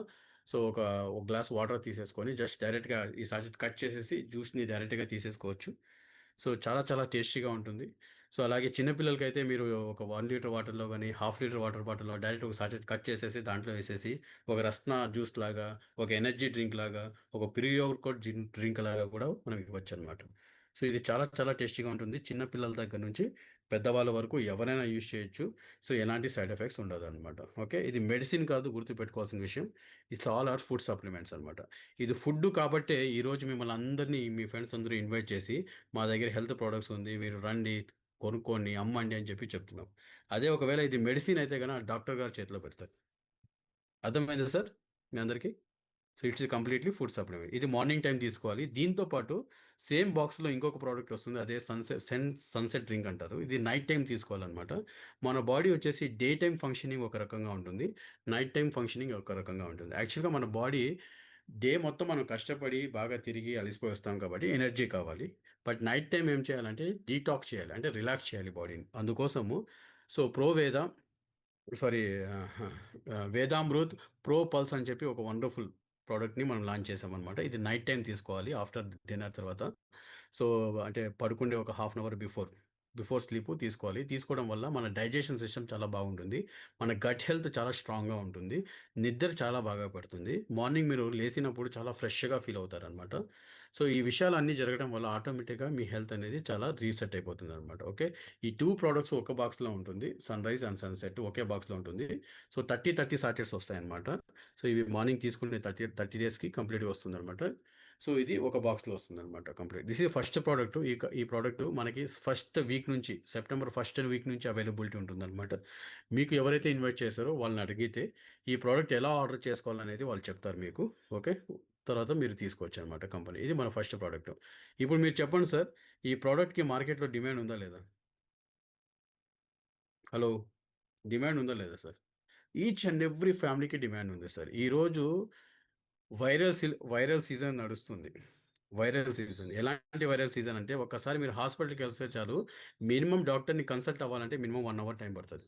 సో, ఒక గ్లాస్ వాటర్ తీసేసుకొని జస్ట్ డైరెక్ట్‌గా ఈ సాచెట్ కట్ చేసేసి జ్యూస్‌ని డైరెక్ట్‌గా తీసేసుకోవచ్చు. సో, చాలా చాలా టేస్టీగా ఉంటుంది. సో, అలాగే చిన్న పిల్లలకైతే మీరు ఒక 1 లీటర్ వాటర్‌లో గాని, హాఫ్ లీటర్ వాటర్ బాటిల్‌లో డైరెక్ట్ ఒక సాచెట్ కట్ చేసేసి దాంట్లో వేసేసి, ఒక రస్నా జ్యూస్ లాగా, ఒక ఎనర్జీ డ్రింక్ లాగా, ఒక ప్రీ వర్కౌట్ డ్రింక్ లాగా కూడా మనం ఇవ్వచ్చనమాట. సో, ఇది చాలా చాలా టేస్టీగా ఉంటుంది. చిన్న పిల్లల దగ్గర నుంచి పెద్దవాళ్ళ వరకు ఎవరైనా యూజ్ చేయొచ్చు. సో, ఎలాంటి సైడ్ ఎఫెక్ట్స్ ఉండదనమాట. ఓకే. ఇది మెడిసిన్ కాదు గుర్తుపెట్టుకోవాల్సిన విషయం. It's all are food supplements అనమాట. ఇది ఫుడ్డు కాబట్టే ఈరోజు మిమ్మల్ని అందరినీ మీ ఫ్రెండ్స్ అందరూ ఇన్వైట్ చేసి మా దగ్గర హెల్త్ ప్రొడక్ట్స్ ఉంది. మీరు రండి, కొనుక్కోండి, అమ్మండి అని చెప్పి చెప్తున్నాం. అదే ఒకవేళ ఇది మెడిసిన్ అయితే గన డాక్టర్ గారి చేతిలో పెడతారు. అర్థమైందా సార్ మీ అందరికి? So, it's completely food supplement. ఇది మార్నింగ్ టైమ్ తీసుకోవాలి. దీంతో పాటు సేమ్ బాక్స్‌లో ఇంకొక ప్రొడక్ట్ వస్తుంది. అదే సన్‌సెట్ డ్రింక్ అంటారు. ఇది నైట్ టైమ్ తీసుకోవాలనమాట. మన బాడీ వచ్చేసి డే టైమ్ ఫంక్షనింగ్ ఒక రకంగా ఉంటుంది. నైట్ టైమ్ ఫంక్షనింగ్ ఒక రకంగా ఉంటుంది. యాక్చువల్‌గా మన బాడీ డే మొత్తం మనం కష్టపడి బాగా తిరిగి అలసిపోయి వస్తాం కాబట్టి ఎనర్జీ కావాలి. బట్ నైట్ టైమ్ ఏం చేయాలంటే డీటాక్స్ చేయాలి. అంటే రిలాక్స్ చేయాలి బాడీని. అందుకోసము సో, ప్రోవేద సారీ ఆహ్, వేదామృత్ ప్రో పల్స్ అని చెప్పి ఒక వండర్‌ఫుల్ ప్రొడక్ట్‌ని మనం లాంచ్ చేసామనమాట. ఇది నైట్ టైమ్ తీసుకోవాలి ఆఫ్టర్ డిన్నర్ తర్వాత. సో, అంటే పడుకునే ఒక half an hour before. Before sleep తీసుకోవాలి. తీసుకోవడం వల్ల మన డైజెషన్ సిస్టమ్ చాలా బాగుంటుంది. మన గట్ హెల్త్ చాలా స్ట్రాంగ్‌గా ఉంటుంది. నిద్ర చాలా బాగా పడుతుంది. మార్నింగ్ మీరు లేసినప్పుడు చాలా ఫ్రెష్‌గా ఫీల్ అవుతారనమాట. సో, ఈ విషయాలన్నీ జరగడం వల్ల ఆటోమేటిక్‌గా మీ హెల్త్ అనేది చాలా రీసెట్ అయిపోతుందనమాట. ఓకే. ఈ 2 ప్రొడక్ట్స్ ఒక బాక్స్‌లో ఉంటుంది. సన్‌రైజ్ అండ్ సన్‌సెట్ ఒకే బాక్స్‌లో ఉంటుంది. సో, 30 సాచెట్స్ వస్తాయన్నమాట. సో, ఇవి మార్నింగ్ తీసుకునే 30 డేస్‌కి కంప్లీట్‌గా వస్తుందన్నమాట. సో, ఇది ఒక బాక్స్‌లో వస్తుందన్నమాట complete. This is first product. ఈ ప్రొడక్ట్ మనకి ఫస్ట్ వీక్ నుంచి సెప్టెంబర్ ఫస్ట్ వీక్ నుంచి అవైలబిలిటీ ఉంటుందన్నమాట. మీకు ఎవరైతే ఇన్వైట్ చేశారో వాళ్ళని అడిగితే ఈ ప్రోడక్ట్ ఎలా ఆర్డర్ చేసుకోవాలనేది వాళ్ళు చెప్తారు మీకు. ఓకే. తర్వాత మీరు తీసుకోవచ్చనమాట కంపెనీ. ఇది మన ఫస్ట్ ప్రోడక్ట్. ఇప్పుడు మీరు చెప్పండి సార్, ఈ ప్రోడక్ట్‌కి మార్కెట్‌లో డిమాండ్ ఉందా లేదా? హలో! డిమాండ్ ఉందా లేదా సార్? ఈచ్ అండ్ ఎవ్రీ ఫ్యామిలీకి డిమాండ్ ఉంది సార్. ఈరోజు వైరల్ సీజన్ నడుస్తుంది. Viral season. ఎలాంటి వైరల్ సీజన్ అంటే ఒక్కసారి మీరు హాస్పిటల్‌కెళ్తే చాలు మినిమమ్ డాక్టర్‌ని కన్సల్ట్ అవ్వాలంటే మినిమమ్ 1 అవర్ టైం పడతది.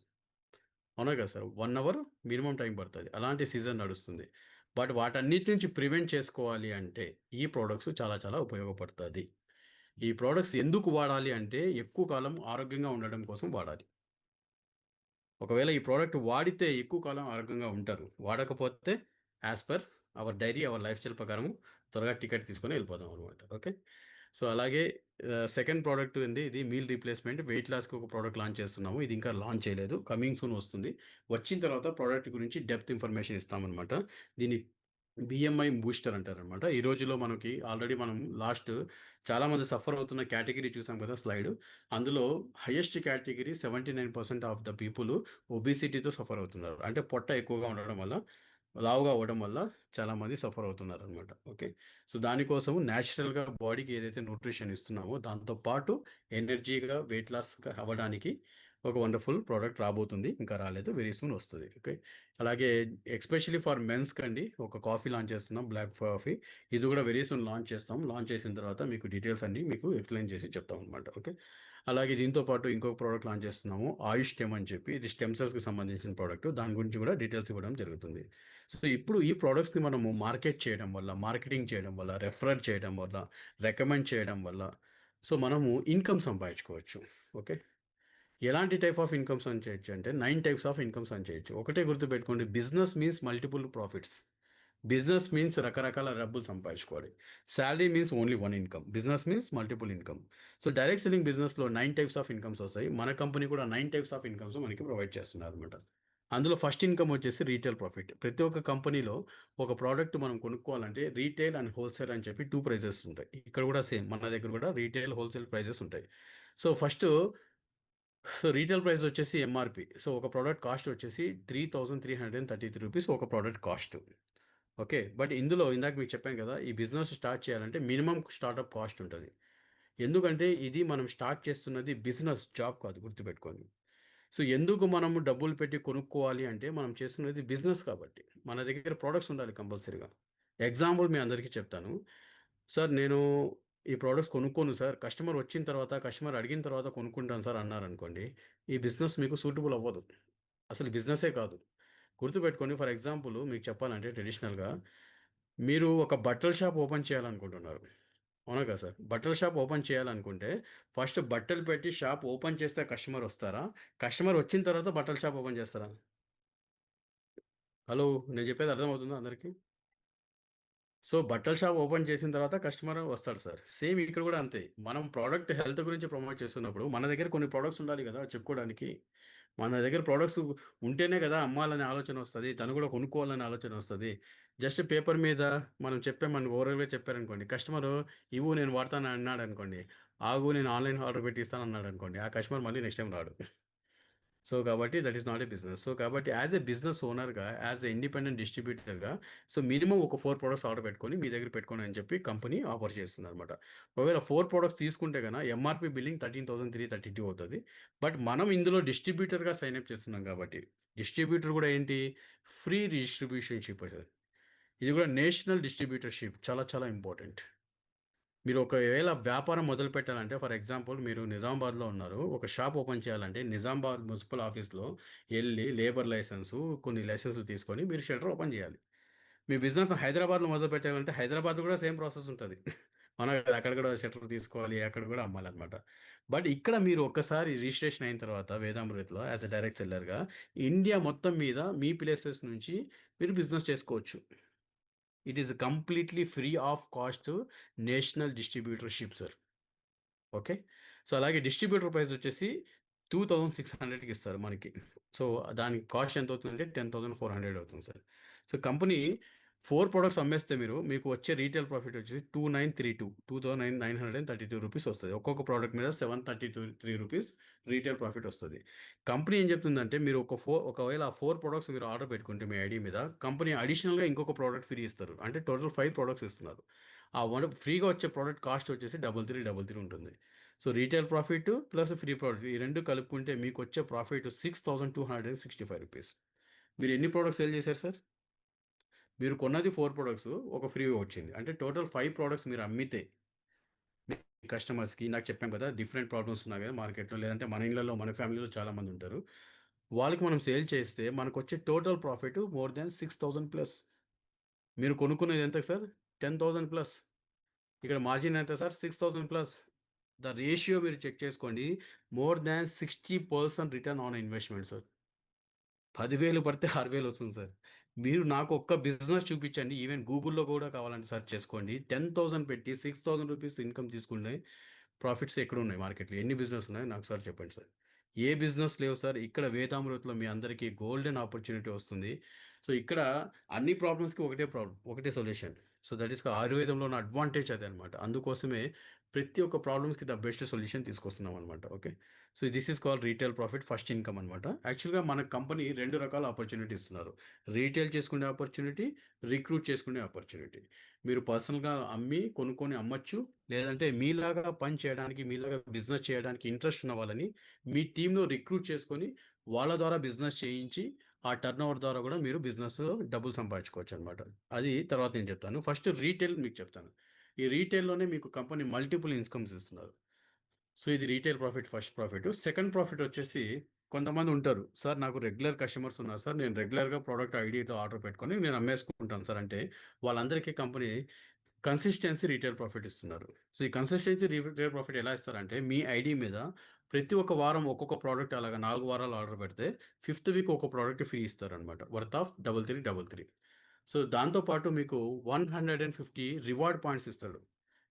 అవునా కదా సార్? 1 అవర్ మినిమమ్ టైం పడతది. అలాంటి సీజన్ నడుస్తుంది. బట్ వాటన్నిటి నుంచి ప్రివెంట్ చేసుకోవాలి అంటే ఈ ప్రొడక్ట్స్ చాలా చాలా ఉపయోగపడతది. ఈ ప్రొడక్ట్స్ ఎందుకు వాడాలి అంటే ఎక్కువ కాలం ఆరోగ్యంగా ఉండడం కోసం వాడాలి. ఒకవేళ ఈ ప్రోడక్ట్ వాడితే ఎక్కువ కాలం ఆరోగ్యంగా ఉంటారు. వాడకపోతే as per our diary, our life style ప్రకారము త్వరగా టికెట్ తీసుకొని వెళ్ళిపోదాం అనమాట. ఓకే. సో, అలాగే సెకండ్ ప్రోడక్ట్ అండి ఇది మీల్ రీప్లేస్‌మెంట్. వెయిట్ లాస్‌కి ఒక ప్రోడక్ట్ లాంచ్ చేస్తున్నాము. ఇది ఇంకా లాంచ్ చేయలేదు. కమింగ్ సూన్ వస్తుంది. వచ్చిన తర్వాత ప్రోడక్ట్ గురించి డెప్త్ ఇన్ఫర్మేషన్ ఇస్తామనమాట. దీన్ని బీఎంఐ బూస్టర్ అంటారనమాట. ఈ రోజుల్లో మనకి ఆల్రెడీ మనం లాస్ట్ చాలామంది సఫర్ అవుతున్న కేటగిరీ చూసాం కదా స్లైడ్. అందులో highest category 79% of the people ఒబెసిటీతో సఫర్ అవుతున్నారు. అంటే పొట్ట ఎక్కువగా ఉండడం వల్ల, లావుగా అవ్వడం వల్ల చాలామంది సఫర్ అవుతున్నారనమాట. ఓకే. సో, దానికోసం నేచురల్‌గా బాడీకి ఏదైతే న్యూట్రిషన్ ఇస్తున్నామో దాంతో పాటు ఎనర్జీగా వెయిట్ లాస్‌గా అవ్వడానికి ఒక వండర్‌ఫుల్ ప్రొడక్ట్ రాబోతుంది. ఇంకా రాలేదు. వెరీ సూన్ వస్తది. ఓకే. అలాగే ఎస్పెషల్లీ ఫర్ మెన్స్‌కండి ఒక కాఫీ లాంచ్ చేస్తున్నాం. Black coffee. ఇది కూడా వెరీ సూన్ లాంచ్ చేస్తాం. లాంచ్ చేసిన తర్వాత మీకు డీటెయిల్స్ అన్నీ మీకు ఎక్స్‌ప్లెయిన్ చేసి చెప్తామనమాట. ఓకే. అలాగే దీంతో పాటు ఇంకొక ప్రోడక్ట్ లాంచ్ చేస్తున్నాము. ఆయుష్ స్టెమ్ అని చెప్పి ఇది స్టెమ్ సెల్స్‌కి సంబంధించిన ప్రోడక్ట్. దాని గురించి కూడా డీటెయిల్స్ ఇవ్వడం జరుగుతుంది. సో, ఇప్పుడు ఈ ప్రొడక్ట్స్‌ని మనము మార్కెట్ చేయడం వల్ల, మార్కెటింగ్ చేయడం వల్ల, రెఫరల్ చేయడం వల్ల, రికమెండ్ చేయడం వల్ల సో, మనము ఇన్‌కమ్ సంపాదించుకోవచ్చు. ఓకే. ఎలాంటి టైప్ ఆఫ్ ఇన్‌కమ్స్ ఎర్న్ చేయొచ్చు అంటే 9 టైప్స్ ఆఫ్ ఇన్‌కమ్స్ ఎర్న్ చేయొచ్చు. ఒకటే గుర్తుపెట్టుకోండి business means multiple profits. Business means రకరకాల డబ్బులు సంపాదించుకోవాలి. Salary means only one income. Business means multiple income. So, direct selling బిజినెస్‌లో 9 టైప్స్ ఆఫ్ ఇన్‌కమ్స్ వస్తాయి. మన కంపెనీ కూడా 9 టైప్స్ ఆఫ్ ఇన్‌కమ్స్ మనకి ప్రొవైడ్ చేస్తున్నారనమాట. అందులో ఫస్ట్ ఇన్‌కమ్ వచ్చేసి రీటైల్ ప్రాఫిట్. ప్రతి ఒక్క కంపెనీలో ఒక ప్రోడక్ట్ మనం కొనుక్కోవాలంటే రీటైల్ అండ్ హోల్‌సేల్ అని చెప్పి 2 ప్రైజెస్ ఉంటాయి. ఇక్కడ కూడా సేమ్ మన దగ్గర కూడా రీటైల్, హోల్‌సేల్ ప్రైజెస్ ఉంటాయి. సో, సో, రీటైల్ ప్రైస్ వచ్చేసి ఎంఆర్‌పి. సో, ఒక ప్రోడక్ట్ కాస్ట్ వచ్చేసి రూ. 3,333 ఒక ప్రోడక్ట్ కాస్ట్. ఓకే. బట్ ఇందులో ఇందాక మీకు చెప్పాను కదా! ఈ బిజినెస్ స్టార్ట్ చేయాలంటే మినిమమ్ స్టార్టప్ కాస్ట్ ఉంటది. ఎందుకంటే ఇది మనం స్టార్ట్ చేస్తున్నది బిజినెస్, జాబ్ కాదు గుర్తుపెట్టుకోండి. సో, ఎందుకు మనము డబ్బులు పెట్టి కొనుక్కోవాలి అంటే మనం చేస్తున్నది బిజినెస్ కాబట్టి. మన దగ్గర ప్రొడక్ట్స్ ఉండాలి కంపల్సరీగా. ఎగ్జాంపుల్ మీ అందరికీ చెప్తాను. సార్ నేను ఈ ప్రొడక్ట్స్ కొనుక్కోను సార్. కస్టమర్ వచ్చిన తర్వాత, కస్టమర్ అడిగిన తర్వాత కొనుక్కుంటాను సార్ అన్నారనుకోండి. ఈ బిజినెస్ మీకు సూటబుల్ అవ్వదు. అసలు బిజినెసే కాదు. గుర్తుపెట్టుకోండి ఫర్ ఎగ్జాంపుల్ మీకు చెప్పాలంటే ట్రెడిషనల్‌గా మీరు ఒక బట్టల షాప్ ఓపెన్ చేయాలనుకుంటున్నారు. అవునా కదా సార్? బట్టల షాప్ ఓపెన్ చేయాలనుకుంటే ఫస్ట్ బట్టలు పెట్టి షాప్ ఓపెన్ చేస్తే కస్టమర్ వస్తారా? కస్టమర్ వచ్చిన తర్వాత బట్టల షాప్ ఓపెన్ చేస్తారా? హలో! నేను చెప్పేది అర్థమవుతుందా అందరికి? సో, బట్టల షాప్ ఓపెన్ చేసిన తర్వాత కస్టమర్ వస్తాడు సార్. సేమ్ ఇక్కడ కూడా అంతే. మనం ప్రొడక్ట్ హెల్త్ గురించి ప్రమోట్ చేస్తున్నప్పుడు మన దగ్గర కొన్ని ప్రొడక్ట్స్ ఉండాలి గదా! చెప్పుకోవడానికి. మన దగ్గర ప్రొడక్ట్స్ ఉంటేనే గదా! అమ్మాలనే ఆలోచన వస్తది. తను కూడా కొనుక్కోవాలనే ఆలోచన వస్తది. జస్ట్ పేపర్ మీద మనం చెప్పామని ఓరల్‌గా చెప్పారనుకోండి. కస్టమరు ఇవ్వు నేను వాడతాను అన్నాడనుకోండి. ఆగు నేను ఆన్‌లైన్ ఆర్డర్ పెట్టి ఇస్తాను అన్నాడనుకోండి. ఆ కస్టమర్ మళ్ళీ నెక్స్ట్ టైమ్ రాడు. సో, కాబట్టి that is not a business. So, కాబట్టి యాస్ ఎ బిజినెస్ ఓనర్‌గా, యాస్ ఎ ఇండిపెండెంట్ డిస్ట్రిబ్యూటర్‌గా సో, మినిమమ్ ఒక 4 ప్రొడక్ట్స్ ఆర్డర్ పెట్టుకొని మీ దగ్గర పెట్టుకోండి అని చెప్పి కంపెనీ ఆఫర్ చేస్తుందనమాట. ఒకవేళ 4 ప్రొడక్ట్స్ తీసుకుంటే గన ఎంఆర్‌పీ బిల్లింగ్ 13,332 అవుతది. బట్ మనం ఇందులో డిస్ట్రిబ్యూటర్‌గా సైన్ అప్ చేస్తున్నాం కాబట్టి, డిస్ట్రిబ్యూటర్ కూడా ఏంటి ఫ్రీ డిస్ట్రిబ్యూషన్‌షిప్ అది. ఇది కూడా నేషనల్ డిస్ట్రిబ్యూటర్‌షిప్ చాలా చాలా ఇంపార్టెంట్. మీరు ఒకవేళ వ్యాపారం మొదలుపెట్టాలంటే ఫర్ ఎగ్జాంపుల్ మీరు నిజామాబాద్‌లో ఉన్నారు. ఒక షాప్ ఓపెన్ చేయాలంటే నిజామాబాద్ మున్సిపల్ ఆఫీస్‌లో ఎళ్లి లేబర్ లైసెన్సు, కొన్ని లైసెన్స్‌లు తీసుకొని మీరు షట్టర్ ఓపెన్ చేయాలి. మీ బిజినెస్ హైదరాబాద్‌లో మొదలుపెట్టాలంటే హైదరాబాద్ కూడా సేమ్ ప్రాసెస్ ఉంటది. అవునా కదా! అక్కడ కూడా షట్టర్ తీసుకోవాలి. అక్కడ కూడా అమ్మాలనమాట. బట్ ఇక్కడ మీరు ఒక్కసారి రిజిస్ట్రేషన్ అయిన తర్వాత వేదామృత్‌లో యాస్ ఎ డైరెక్ట్ సెల్లర్‌గా ఇండియా మొత్తం మీద మీ ప్లేసెస్ నుంచి మీరు బిజినెస్ చేసుకోవచ్చు. It is completely free off cost national distributorship sir. Okay. So, అలాగే డిస్ట్రిబ్యూటర్ ప్రైస్ వచ్చేసి 2600కి ఇస్తారు మనకి. సో, దానికి కాస్ట్ ఎంతవుతుందంటే 10,400 అవుతుంది సార్. సో, కంపెనీ 4 ప్రొడక్ట్స్ అమ్మేస్తే మీకు వచ్చే రీటైల్ ప్రాఫిట్ వచ్చేసి 2932 రూపీస్ వస్తది. ఒక్కొక్క ప్రొడక్ట్ మీద 732 రూపీస్ రీటైల్ ప్రాఫిట్ వస్తది. కంపెనీ ఏం చెప్తుందంటే మీరు ఒకవేళ ఆ 4 ప్రొడక్ట్స్ మీరు ఆర్డర్ పెట్టుకుంటే మీ ఐడీ మీద కంపెనీ అడిషనల్‌గా ఇంకొక ప్రొడక్ట్ ఫ్రీ ఇస్తారు. అంటే టోటల్ 5 ప్రొడక్ట్స్ ఇస్తున్నారు. ఆ ఫ్రీగా వచ్చే ప్రొడక్ట్ కాస్ట్ వచ్చేసి 3333 ఉంటుంది. So, retail profit plus free product ఈ 2 కలుపుకుంటే మీకొచ్చే ప్రాఫిట్ 6265 రూపీస్. మీరు ఎన్ని ప్రొడక్ట్స్ సేల్ చేశారు సార్? మీరు కొన్నది 4 ప్రొడక్ట్స్ ఒక ఫ్రీగా వచ్చింది. అంటే టోటల్ 5 ప్రొడక్ట్స్ మీరు అమ్మితే మీ కస్టమర్స్‌కి ఇందాక చెప్పాం కదా! డిఫరెంట్ ప్రాబ్లమ్స్ ఉన్నాయి కదా మార్కెట్‌లో. లేదంటే మన ఇళ్లలో, మన ఫ్యామిలీలో చాలామంది ఉంటారు. వాళ్ళకి మనం సేల్ చేస్తే మనకొచ్చే total profit more than 6000 plus. మీరు కొనుక్కునేది ఎంత సార్? 10,000 ప్లస్. ఇక్కడ మార్జిన్ ఎంత సార్? 6000 ప్లస్. ద రేషియో మీరు చెక్ చేసుకోండి. More than 60% return on investment sir. 10,000 పడితే 6,000 వస్తుంది సార్. మీరు నాకు ఒక్క బిజినెస్ చూపించండి. ఈవెన్ గూగుల్‌లో కూడా కావాలంటే సెర్చ్ చేసుకోండి. 10,000 పెట్టి 6,000 రూపీస్ ఇన్‌కమ్ తీసుకుంటే ప్రాఫిట్స్ ఎక్కడున్నాయి మార్కెట్‌లో? ఎన్ని బిజినెస్ ఉన్నాయి? నాకు సార్ చెప్పండి సార్. ఏ బిజినెస్ లేవు సార్. ఇక్కడ వేదామృతలో మీ అందరికీ గోల్డెన్ ఆపర్చునిటీ వస్తుంది. సో, ఇక్కడ అన్ని ప్రాబ్లమ్స్‌కి ఒకటే ప్రాబ్లమ్. ఒకటే సొల్యూషన్. సో, దట్ ఈస్ ఆయుర్వేదంలో ఉన్న అడ్వాంటేజ్ అదే అనమాట. అందుకోసమే ప్రతి ఒక్క ప్రాబ్లమ్స్‌కి ద బెస్ట్ సొల్యూషన్ తీసుకొస్తున్నాం అనమాట. Okay. So, this is called retail profit first income అనమాట. యాక్చువల్‌గా మన కంపెనీ 2 రకాల ఆపర్చునిటీ ఇస్తున్నారు. రీటైల్ చేసుకునే ఆపర్చునిటీ, రిక్రూట్ చేసుకునే ఆపర్చునిటీ. మీరు పర్సనల్‌గా అమ్మి, కొనుక్కొని అమ్మొచ్చు. లేదంటే మీలాగా పని చేయడానికి, మీలాగా బిజినెస్ చేయడానికి ఇంట్రెస్ట్ ఉన్న వాళ్ళని మీ టీమ్‌లో రిక్రూట్ చేసుకొని, వాళ్ళ ద్వారా బిజినెస్ చేయించి, ఆ టర్నోవర్ ద్వారా కూడా మీరు బిజినెస్‌లో డబ్బులు సంపాదించుకోవచ్చనమాట. అది తర్వాత నేను చెప్తాను. ఫస్ట్ రీటైల్ మీకు చెప్తాను. ఈ రీటైల్‌లోనే మీకు కంపెనీ మల్టిపుల్ ఇన్‌కమ్స్ ఇస్తున్నారు. సో, ఇది retail profit first profit. Second profit వచ్చేసి కొంతమంది ఉంటారు. సార్ నాకు రెగ్యులర్ కస్టమర్స్ ఉన్నారు సార్. నేను రెగ్యులర్‌గా ప్రొడక్ట్ ఐడీతో ఆర్డర్ పెట్టుకొని నేను అమ్మేసుకుంటాను సార్ అంటే, వాళ్ళందరికీ కంపెనీ కన్సిస్టెన్సీ రీటైల్ ప్రాఫిట్ ఇస్తున్నారు. సో, ఈ కన్సిస్టెన్సీ రీటైల్ ప్రాఫిట్ ఎలా ఇస్తారంటే, మీ ఐడీ మీద ప్రతి ఒక్క వారం ఒక్కొక్క ప్రోడక్ట్ అలాగా 4 వారాలు ఆర్డర్ పెడితే, ఫిఫ్త్ వీక్ ఒక ప్రోడక్ట్ ఫ్రీ ఇస్తారనమాట. Worth of 3333. సో, దాంతో పాటు మీకు 150 రివార్డ్ పాయింట్స్ ఇస్తాడు.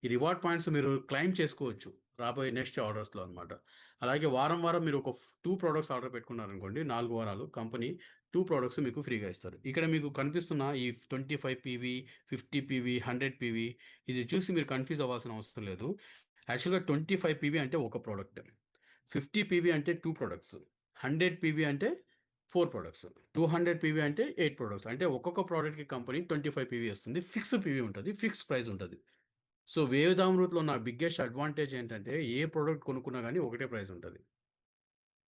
ఈ రివార్డ్ పాయింట్స్ మీరు క్లెయిమ్ చేసుకోవచ్చు. రాబోయే నెక్స్ట్ ఆర్డర్స్‌లో అనమాట. అలాగే వారం, వారం మీరు ఒక 2 ప్రొడక్ట్స్ ఆర్డర్ పెట్టుకున్నారనుకోండి 4 వారాలు కంపెనీ 2 ప్రొడక్ట్స్ మీకు ఫ్రీగా ఇస్తారు. ఇక్కడ మీకు కనిపిస్తున్న ఈ 25 పీవీ, 50 పీవీ, 100 పీవీ ఇది చూసి మీరు కన్‌ఫ్యూజ్ అవ్వాల్సిన అవసరం లేదు. యాక్చువల్‌గా 25 పీవీ అంటే ఒక ప్రొడక్ట్. 50 పీవీ అంటే 2 ప్రొడక్ట్స్. 100 పీవీ అంటే 4 ప్రొడక్ట్స్. 200 పీవీ అంటే 8 ప్రొడక్ట్స్. అంటే ఒక్కొక్క ప్రొడక్ట్‌కి కంపెనీ 25 పీవీ ఇస్తుంది. ఫిక్స్డ్ పీవీ ఉంటది. ఫిక్స్డ్ ప్రైస్ ఉంటది. సో, వేదామృత్‌లో నా బిగ్గెస్ట్ అడ్వాంటేజ్ ఏంటంటే, ఏ ప్రొడక్ట్ కొనుక్కున్నా గాని ఒకటే ప్రైస్ ఉంటది.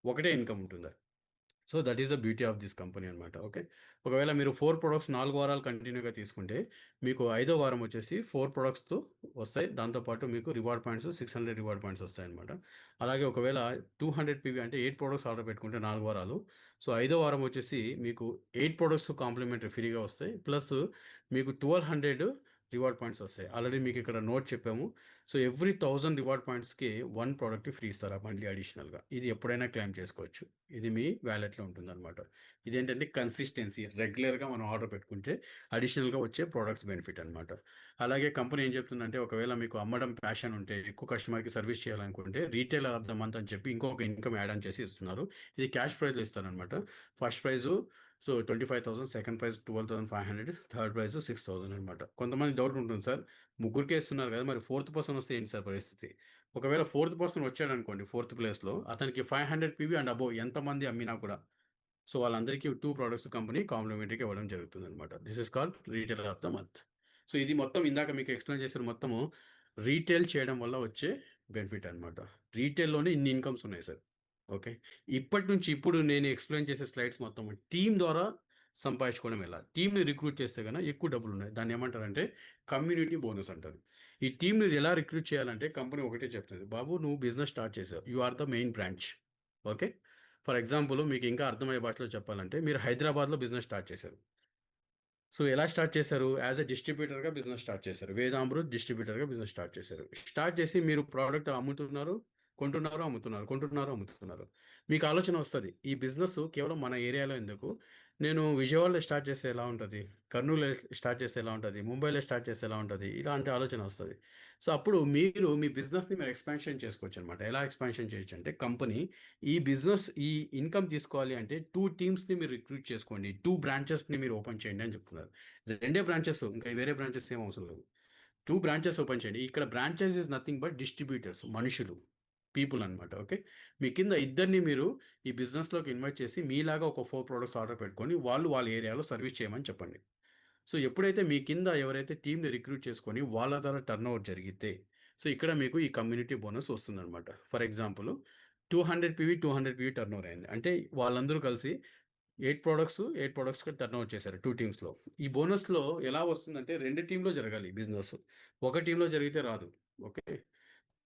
ఒకటే ఇన్‌కమ్ ఉంటుంది. So, that is the beauty of this company అనమాట. ఓకే. ఒకవేళ మీరు 4 ప్రొడక్ట్స్ 4 వారాలు కంటిన్యూగా తీసుకుంటే, మీకు ఐదో వారం వచ్చేసి 4 ప్రొడక్ట్స్‌తో వస్తాయి. దాంతో పాటు మీకు రివార్డ్ పాయింట్స్ 600 రివార్డ్ పాయింట్స్ వస్తాయన్నమాట. అలాగే ఒకవేళ 200 పీవీ అంటే 8 ప్రొడక్ట్స్ ఆర్డర్ పెట్టుకుంటే 4 వారాలు. సో, ఐదో వారం వచ్చేసి మీకు 8 ప్రొడక్ట్స్ కాంప్లిమెంటరీ ఫ్రీగా వస్తాయి. ప్లస్ మీకు 1200 రివార్డ్ పాయింట్స్ వస్తాయి. ఆల్రెడీ మీకు ఇక్కడ నోట్ చెప్పాము. సో, ఎవ్రీ 1000 రివార్డ్ పాయింట్స్‌కి 1 ప్రొడక్ట్ ఫ్రీ ఇస్తారు మళ్ళీ అడిషనల్‌గా. ఇది ఎప్పుడైనా క్లెయిమ్ చేసుకోవచ్చు. ఇది మీ వాలెట్‌లో ఉంటుందన్నమాట. ఇదేంటంటే కన్సిస్టెన్సీ రెగ్యులర్‌గా మనం ఆర్డర్ పెట్టుకుంటే అడిషనల్‌గా వచ్చే ప్రొడక్ట్స్ బెనిఫిట్ అనమాట. అలాగే కంపెనీ ఏం చెప్తుందంటే ఒకవేళ మీకు అమ్మడం ప్యాషన్ ఉంటే ఎక్కువ కస్టమర్‌కి సర్విస్ చేయాలనుకుంటే రీటైలర్ ఆఫ్ ద మంత్ అని చెప్పి ఇంకొక ఇన్‌కమ్ యాడ్ ఆన్ చేసి ఇస్తున్నారు. ఇది క్యాష్ ప్రైజ్‌లో ఇస్తారనమాట. First prize so, 25,000 second prize 12,500 third prize 6,000 అనమాట. కొంతమందికి డౌట్ ఉంటుంది సార్. ముగ్గురికే ఇస్తున్నారు కదా! మరి ఫోర్త్ పర్సన్ వస్తే ఏంటి సార్ పరిస్థితి? ఒకవేళ ఫోర్త్ పర్సన్ వచ్చాడనుకోండి ఫోర్త్ ప్లేస్‌లో అతనికి 500 పీవీ అండ్ అబోవ్ ఎంతమంది అమ్మినా కూడా సో, వాళ్ళందరికీ 2 ప్రొడక్ట్స్ కంపెనీ కాంప్లిమెంటరీగా ఇవ్వడం జరుగుతుందనమాట. This is called retailer of the month. So, ఇది మొత్తం ఇందాక మీకు ఎక్స్‌ప్లెయిన్ చేసిన మొత్తము రీటైల్ చేయడం వల్ల వచ్చే బెనిఫిట్ అనమాట. రీటైల్‌లోనే ఇన్ని ఇన్‌కమ్స్ ఉన్నాయి సార్. ఓకే. ఇప్పటి నుంచి ఇప్పుడు నేను ఎక్స్‌ప్లెయిన్ చేసే స్లైడ్స్ మొత్తం టీమ్ ద్వారా సంపాదించుకోవడం ఎలా? టీమ్‌ని రిక్రూట్ చేస్తే గన ఎక్కువ డబ్బులున్నాయి. దాన్నేమంటారంటే కమ్యూనిటీ బోనస్ అంటారు. ఈ టీమ్‌ని ఎలా రిక్రూట్ చేయాలంటే కంపెనీ ఒకటే చెప్తది. బాబు నువ్వు బిజినెస్ స్టార్ట్ చేసావు. You are the main branch. Okay. For example మీకు ఇంకా అర్థమయ్యే భాషలో చెప్పాలంటే మీరు హైదరాబాద్‌లో బిజినెస్ స్టార్ట్ చేశారు. సో ఎలా స్టార్ట్ చేశారు? యాజ్ ఎ డిస్ట్రిబ్యూటర్‌గా బిజినెస్ స్టార్ట్ చేశారు. వేదామృత్ డిస్ట్రిబ్యూటర్‌గా బిజినెస్ స్టార్ట్ చేశారు. స్టార్ట్ చేసి మీరు ప్రోడక్ట్ అమ్ముతున్నారు, కొంటున్నారు, అమ్ముతున్నారు, కొంటున్నారు, అమ్ముతున్నారు. మీకు ఆలోచన వస్తది. ఈ బిజినెస్ కేవలం మన ఏరియాలో ఎందుకు? నేను విజయవాడలో స్టార్ట్ చేస్తే ఎలా ఉంటది? కర్నూలులో స్టార్ట్ చేస్తే ఎలా ఉంటది? ముంబైలో స్టార్ట్ చేస్తే ఎలా ఉంటది? ఇలాంటి ఆలోచన వస్తది. సో అప్పుడు మీరు మీ బిజినెస్‌ని మీరు ఎక్స్పాన్షన్ చేసుకోవచ్చనమాట. ఎలా ఎక్స్పాన్షన్ చేయొచ్చంటే కంపెనీ ఈ బిజినెస్ ఈ ఇన్కమ్ తీసుకోవాలి అంటే 2 టీమ్స్‌ని మీరు రిక్రూట్ చేసుకోండి. 2 బ్రాంచెస్‌ని మీరు ఓపెన్ చేయండి అని చెప్తున్నారు. రెండే బ్రాంచెస్, ఇంకా వేరే బ్రాంచెస్ ఏం అవసరం లేదు. 2 బ్రాంచెస్ ఓపెన్ చేయండి. ఇక్కడ branches is nothing but distributors, మనుషులు, పీపుల్ అనమాట. ఓకే. మీ కింద ఇద్దరిని మీరు ఈ బిజినెస్‌లోకి ఇన్వైట్ చేసి మీలాగా ఒక 4 ప్రొడక్ట్స్ ఆర్డర్ పెట్టుకొని వాళ్ళు వాళ్ళ ఏరియాలో సర్వీస్ చేయమని చెప్పండి. సో ఎప్పుడైతే మీ కింద ఎవరైతే టీమ్‌ని రిక్రూట్ చేసుకొని వాళ్ళ ద్వారా టర్నోవర్ జరిగితే, సో ఇక్కడ మీకు ఈ కమ్యూనిటీ బోనస్ వస్తుందనమాట. For example 200 PV, 200 PV turnover అయింది. అంటే వాళ్ళందరూ కలిసి 8 ప్రొడక్ట్స్‌కి టర్నోవర్ చేశారు 2 టీమ్స్‌లో. ఈ బోనస్‌లో ఎలా వస్తుందంటే 2 టీమ్‌లో జరగాలి బిజినెస్. ఒక టీమ్‌లో జరిగితే రాదు. ఓకే.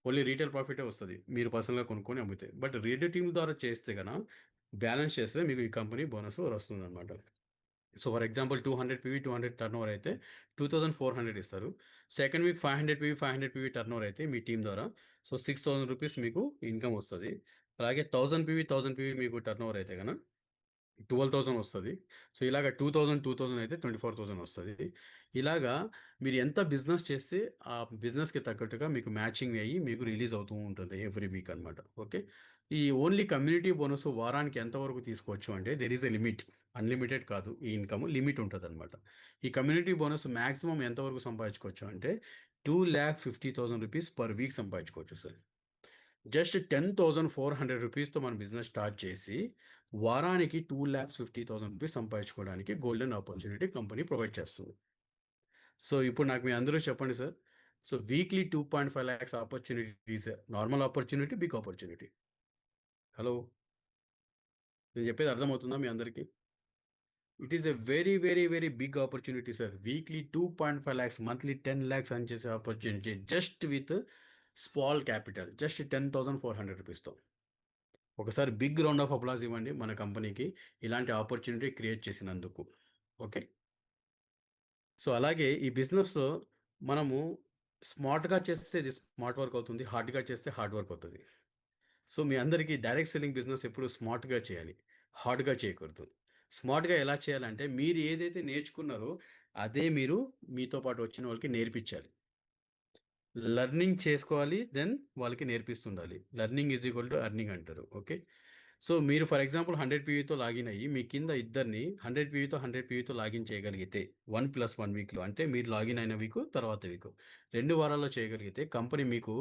ఓన్లీ రీటైల్ ప్రాఫిటే వస్తది. మీరు పర్సనల్‌గా కొనుక్కొని అమ్మితే. బట్ 2 టీమ్‌ల ద్వారా చేస్తే బ్యాలెన్స్ చేస్తే మీకు ఈ కంపెనీ బోనస్ వస్తుందనమాట. So, for example 200 PV, 200 turnover అయితే 2400 ఇస్తారు. Second week 500 PV, 500 PV turnover అయితే మీ టీమ్ ద్వారా సో, ₹6000 మీకు ఇన్‌కమ్ వస్తది. అలాగే 1000 పీవీ, 1000 పీవీ మీకు టర్నోవర్ అయితే 12,000 వస్తది. సో, ఇలాగ 2000, 2000 అయితే 24,000 వస్తది. ఇలాగా మీరు ఎంత బిజినెస్ చేస్తే ఆ బిజినెస్‌కి తగ్గట్టుగా మీకు మ్యాచింగ్ అయ్యి మీకు రిలీజ్ అవుతూ ఉంటుంది ఎవ్రీ వీక్ అనమాట. ఓకే. ఈ ఓన్లీ కమ్యూనిటీ బోనస్ వారానికి ఎంతవరకు తీసుకోవచ్చు అంటే there is a limit. Unlimited కాదు ఈ ఇన్‌కమ్ లిమిట్ ఉంటదనమాట. ఈ కమ్యూనిటీ బోనస్ మాక్సిమం ఎంతవరకు సంపాదించుకోవచ్చు అంటే ₹2,50,000 పర్ వీక్ సంపాదించుకోవచ్చు సార్. జస్ట్ ₹10,400తో మనం బిజినెస్ స్టార్ట్ చేసి, వారానికి ₹2,50,000 సంపాదించుకోవడానికి గోల్డెన్ ఆపర్చునిటీ కంపెనీ ప్రొవైడ్ చేస్తుంది. సో, ఇప్పుడు నాకు మీ అందరూ చెప్పండి sir. So, weekly 2.5 lakhs opportunity is normal opportunity, big opportunity. Hello! నేను చెప్పేది అర్థమవుతుందా మీ అందరికి? It is a very, very, very big opportunity sir. Weekly 2.5 lakhs, monthly 10 lakhs earn చేసే opportunity just with small capital. Just ₹10,400తో. ఒకసారి బిగ్ రౌండ్ ఆఫ్ అప్లాజ్ ఇవ్వండి మన కంపెనీకి ఇలాంటి ఆపర్చునిటీ క్రియేట్ చేసినందుకు. ఓకే. సో, అలాగే ఈ బిజినెస్‌లో మనము స్మార్ట్‌గా చేస్తే ఇది స్మార్ట్ వర్క్ అవుతుంది. హార్డ్‌గా చేస్తే హార్డ్ వర్క్ అవుతది. సో, మీ అందరికీ డైరెక్ట్ సెల్లింగ్ బిజినెస్ ఎప్పుడు స్మార్ట్‌గా చేయాలి. హార్డ్‌గా చేయకూడదు. స్మార్ట్‌గా ఎలా చేయాలంటే మీరు ఏదైతే నేర్చుకున్నారో అదే మీరు మీతో పాటు వచ్చిన వాళ్ళకి నేర్పించాలి. లెర్నింగ్ చేసుకోవాలి. దెన్ వాళ్ళకి నేర్పిస్తుండాలి. Learning is equal to earning అంటారు. ఓకే. సో, మీరు ఫర్ ఎగ్జాంపుల్ 100 పీవీతో లాగిన్ అయ్యి, మీ కింద ఇద్దరిని 100 పీవీతో, 100 పీవీతో లాగిన్ చేయగలిగితే 1+1 వీక్‌లో అంటే మీరు లాగిన్ అయిన వీకు, తర్వాత వీకు 2 వారాల్లో చేయగలిగితే కంపెనీ మీకు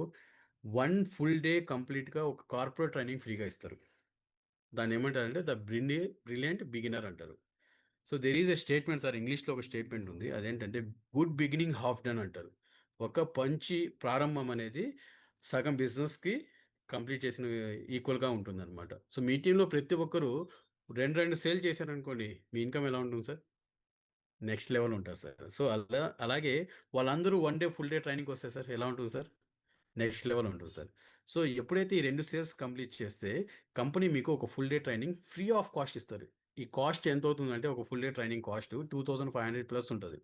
1 ఫుల్ డే కంప్లీట్‌గా ఒక కార్పొరేట్ ట్రైనింగ్ ఫ్రీగా ఇస్తారు. దాన్నేమంటారంటే ద బ్రిలియంట్ బిగినర్ అంటారు. So, there is a statement sir, ఇంగ్లీష్‌లో ఒక స్టేట్మెంట్ ఉంది. అదేంటంటే గుడ్ బిగినింగ్ హాల్ఫ్ డన్ అంటారు. ఒక మంచి ప్రారంభం అనేది సగం బిజినెస్‌కి కంప్లీట్ చేసిన ఈక్వల్‌గా ఉంటుందనమాట. సో, మీ టీమ్‌లో ప్రతి ఒక్కరు 2 సేల్ చేశారనుకోండి, మీ ఇన్‌కమ్ ఎలా ఉంటుంది సార్? నెక్స్ట్ లెవెల్ ఉంటది సార్. సో, అలాగే వాళ్ళందరూ 1 డే ఫుల్ డే ట్రైనింగ్‌కొస్తే సార్ ఎలా ఉంటుంది సార్? నెక్స్ట్ లెవెల్ ఉంటుంది సార్. సో, ఎప్పుడైతే ఈ 2 సేల్స్ కంప్లీట్ చేస్తే, కంపెనీ మీకు ఒక full day training free off cost ఇస్తారు. ఈ కాస్ట్ ఎంతవుతుందంటే, ఒక full day training cost 2500 plus ఉంటది.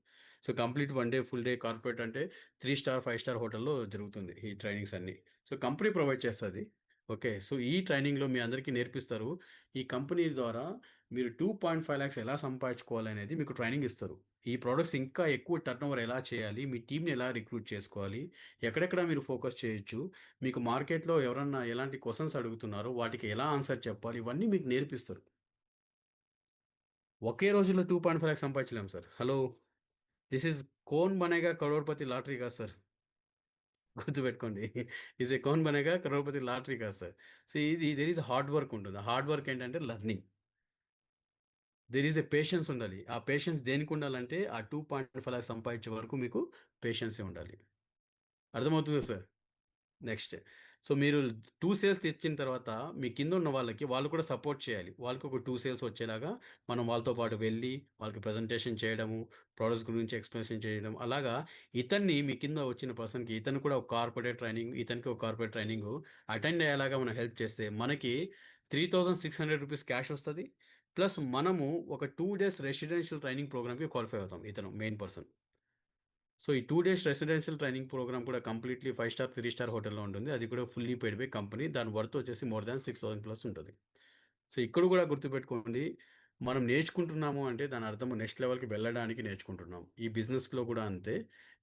So, complete 1 day full day corporate అంటే 3 స్టార్, 5 స్టార్ హోటల్‌లో జరుగుతుంది ఈ ట్రైనింగ్స్ అన్నీ. సో, కంపెనీ ప్రొవైడ్ చేస్తది. ఓకే. సో, ఈ ట్రైనింగ్‌లో మీ అందరికీ నేర్పిస్తారు. ఈ కంపెనీ ద్వారా మీరు 2.5 లాక్స్ ఎలా సంపాదించుకోవాలనేది మీకు ట్రైనింగ్ ఇస్తారు. ఈ ప్రొడక్ట్స్ ఇంకా ఎక్కువ టర్నోవర్ ఎలా చేయాలి? మీ టీమ్‌ని ఎలా రిక్రూట్ చేసుకోవాలి? ఎక్కడెక్కడ మీరు ఫోకస్ చేయొచ్చు? మీకు మార్కెట్‌లో ఎవరన్నా ఎలాంటి క్వెషన్స్ అడుగుతున్నారో వాటికి ఎలా ఆన్సర్ చెప్పాలి? ఇవన్నీ మీకు నేర్పిస్తారు. ఒకే రోజులో 2.5 లాక్స్ సంపాదించలేం sir. Hello! This is Kaun Banega Crorepati lottery కాదు సార్. గుర్తుపెట్టుకోండి. Is a Kaun Banega Crorepati lottery కాదు సార్. సో, ఇది దేర్ ఈస్ హార్డ్ వర్క్ ఉంటుంది. హార్డ్ వర్క్ ఏంటంటే learning. There is a patience ఉండాలి. ఆ పేషెన్స్ దేనికుండాలంటే ఆ 2.5 లాక్స్ సంపాదించే వరకు మీకు పేషెన్సే ఉండాలి. అర్థమవుతుందా సార్? నెక్స్ట్. సో, మీరు 2 సేల్స్ తెచ్చిన తర్వాత మీ కిందున్న వాళ్ళకి వాళ్ళు కూడా సపోర్ట్ చేయాలి. వాళ్ళకి ఒక 2 సేల్స్ వచ్చేలాగా మనం వాళ్ళతో పాటు వెళ్ళి వాళ్ళకి ప్రెజెంటేషన్ చేయడము, ప్రొడక్ట్స్ గురించి ఎక్స్‌ప్లనేషన్ చేయడం. అలాగా ఇతన్ని మీ కింద వచ్చిన పర్సన్‌కి ఇతను కూడా ఒక కార్పొరేట్ ట్రైనింగ్, ఇతనికి ఒక కార్పొరేట్ ట్రైనింగు అటెండ్ అయ్యేలాగా మనం హెల్ప్ చేస్తే మనకి ₹3600 క్యాష్ వస్తది. ప్లస్ మనము ఒక 2 డేస్ రెసిడెన్షియల్ ట్రైనింగ్ ప్రోగ్రామ్‌కి క్వాలిఫై అవుతాం. ఇతను మెయిన్ పర్సన్. సో, ఈ 2 డేస్ రెసిడెన్షియల్ ట్రైనింగ్ ప్రోగ్రామ్ కూడా కంప్లీట్‌లీ 5 స్టార్, 3 స్టార్ హోటల్‌లో ఉంటుంది. అది కూడా ఫుల్లీ పెయిడ్ బై కంపెనీ. దాని వర్త్ వచ్చేసి మోర్ థాన్ 6000 ప్లస్ ఉంటది. సో, ఇక్కడ కూడా గుర్తుపెట్టుకోండి. మనం నేర్చుకుంటున్నాము అంటే దాని అర్థం నెక్స్ట్ లెవెల్‌కి వెళ్ళడానికి నేర్చుకుంటున్నాం. ఈ బిజినెస్‌లో కూడా అంతే.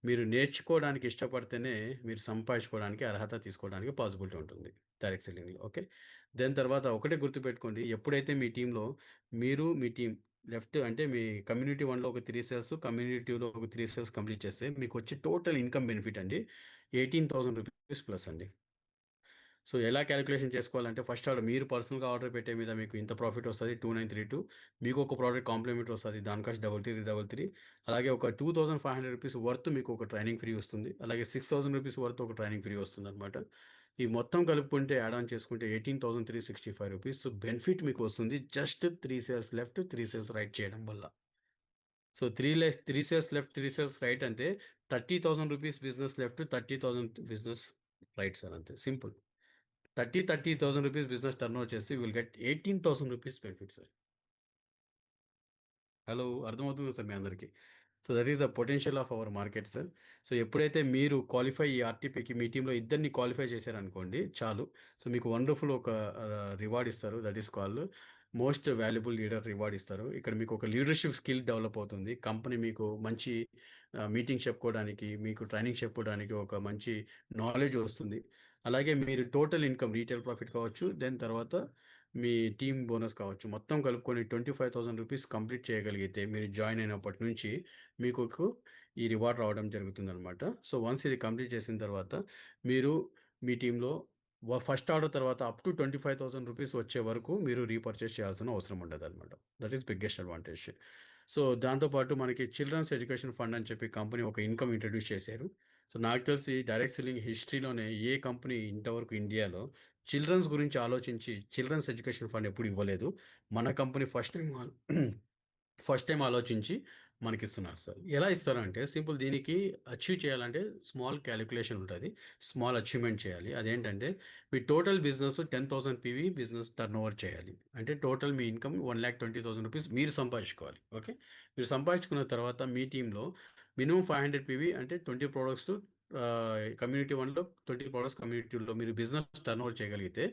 మీరు నేర్చుకోవడానికి ఇష్టపడితేనే మీరు సంపాదించుకోవడానికి అర్హత తీసుకోవడానికి పాసిబిలిటీ ఉంటుంది. డైరెక్ట్ సెల్లింగ్‌లో. ఓకే. దాని తర్వాత ఒకటే గుర్తుపెట్టుకోండి. ఎప్పుడైతే మీ టీమ్‌లో మీరు, మీ టీమ్ లెఫ్ట్ అంటే మీ కమ్యూనిటీ 1లో ఒక 3 సేల్స్, కమ్యూనిటీ 2లో ఒక 3 సేల్స్ కంప్లీట్ చేస్తే మీకొచ్చే టోటల్ ఇన్‌కమ్ బెనిఫిట్ అండి రూ. 18,000 ప్లస్ అండి. సో, ఎలా క్యాలిక్యులేషన్ చేసుకోవాలంటే ఫస్ట్ ఆర్డర్ మీరు పర్సనల్‌గా ఆర్డర్ పెట్టే మీద మీకు ఇంత ప్రాఫిట్ వస్తది 2932. మీకు ఒక ప్రోడక్ట్ కాంప్లిమెంటరీ వస్తది. దాని కాస్ట్ 3333. అలాగే ఒక రూ. 2500 వర్త్ మీకు ఒక ట్రైనింగ్ ఫ్రీ వస్తుంది. అలాగే రూ. 6000 వర్త్ ఒక ట్రైనింగ్ ఫ్రీ వస్తుందనమాట. ఈ మొత్తం కలుపుకుంటే యాడ్ ఆన్ చేసుకుంటే రూ. 18,365 బెనిఫిట్ మీకు వస్తుంది. Just 3 sales left, 3 sales right చేయడం వల్ల. So, 3 sales left, 3 sales right అంటే రూ. 30,000 business left, 30,000 business right sir అంతే సింపుల్. 30,000 రూపీస్ బిజినెస్ టర్నోవర్ చేస్తే యూ విల్ గెట్ రూ. 18,000 బెనిఫిట్ సార్. హలో! అర్థమవుతుందా సార్ మీ అందరికి? So, that is the potential of our market sir. So, ఎప్పుడైతే మీరు క్వాలిఫై ఈ ఆర్‌టిపికి మీ టీమ్‌లో ఇద్దరిని క్వాలిఫై చేశారనుకోండి చాలు. సో, మీకు వండర్‌ఫుల్ ఒక రివార్డ్ ఇస్తారు. That is called most valuable leader reward ఇస్తారు. ఇక్కడ మీకు ఒక లీడర్‌షిప్ స్కిల్ డెవలప్ అవుతుంది. కంపెనీ మీకు మంచి మీటింగ్ చెప్పుకోవడానికి, మీకు ట్రైనింగ్ చెప్పుకోవడానికి ఒక మంచి నాలెడ్జ్ వస్తుంది. అలాగే మీరు టోటల్ ఇన్‌కమ్ రీటైల్ ప్రాఫిట్ కావచ్చు. దెన్ తర్వాత మీ టీమ్ బోనస్ కావచ్చు. మొత్తం కలుపుకొని రూ. 25,000 కంప్లీట్ చేయగలిగితే మీరు జాయిన్ అయినప్పటి నుంచి మీకుకు ఈ రివార్డ్ రావడం జరుగుతుందనమాట. సో, వన్స్ ఇది కంప్లీట్ చేసిన తర్వాత మీరు మీ టీమ్‌లో ఫస్ట్ ఆర్డర్ తర్వాత అప్ టు రూ. 25,000 వచ్చే వరకు మీరు రీపర్చేజ్ చేయాల్సిన అవసరం ఉండదనమాట. That is biggest advantage. So, దాంతో పాటు మనకి చిల్డ్రన్స్ ఎడ్యుకేషన్ ఫండ్ అని చెప్పి కంపెనీ ఒక ఇన్‌కమ్ ఇంట్రొడ్యూస్ చేశారు. సో, నాకు తెలిసి డైరెక్ట్ సెల్లింగ్ హిస్టరీలోనే ఏ కంపెనీ ఇంతవరకు ఇండియాలో చిల్డ్రన్స్ గురించి ఆలోచించి చిల్డ్రన్స్ ఎడ్యుకేషన్ ఫండ్ ఎప్పుడు ఇవ్వలేదు. మన కంపెనీ ఫస్ట్ టైమ్ ఆలోచించి మనకిస్తున్నారు సార్. ఎలా ఇస్తారంటే సింపుల్ దీనికి అచీవ్ చేయాలంటే స్మాల్ కాలిక్యులేషన్ ఉంటది. స్మాల్ అచీవ్‌మెంట్ చేయాలి. అదేంటంటే మీ టోటల్ బిజినెస్ 10,000 బిజినెస్ టర్నోవర్ చేయాలి. అంటే టోటల్ మీ ఇన్‌కమ్ 1,20,000 మీరు సంపాదించుకోవాలి. ఓకే. మీరు సంపాదించుకున్న తర్వాత మీ టీమ్‌లో మినిమమ్ 500 అంటే 20 ప్రొడక్ట్స్ కమ్యూనిటీ 1లో 20 ప్రొడక్ట్స్ కమ్యూనిటీ 2లో మీరు బిజినెస్ టర్నోవర్ చేయగలిగితే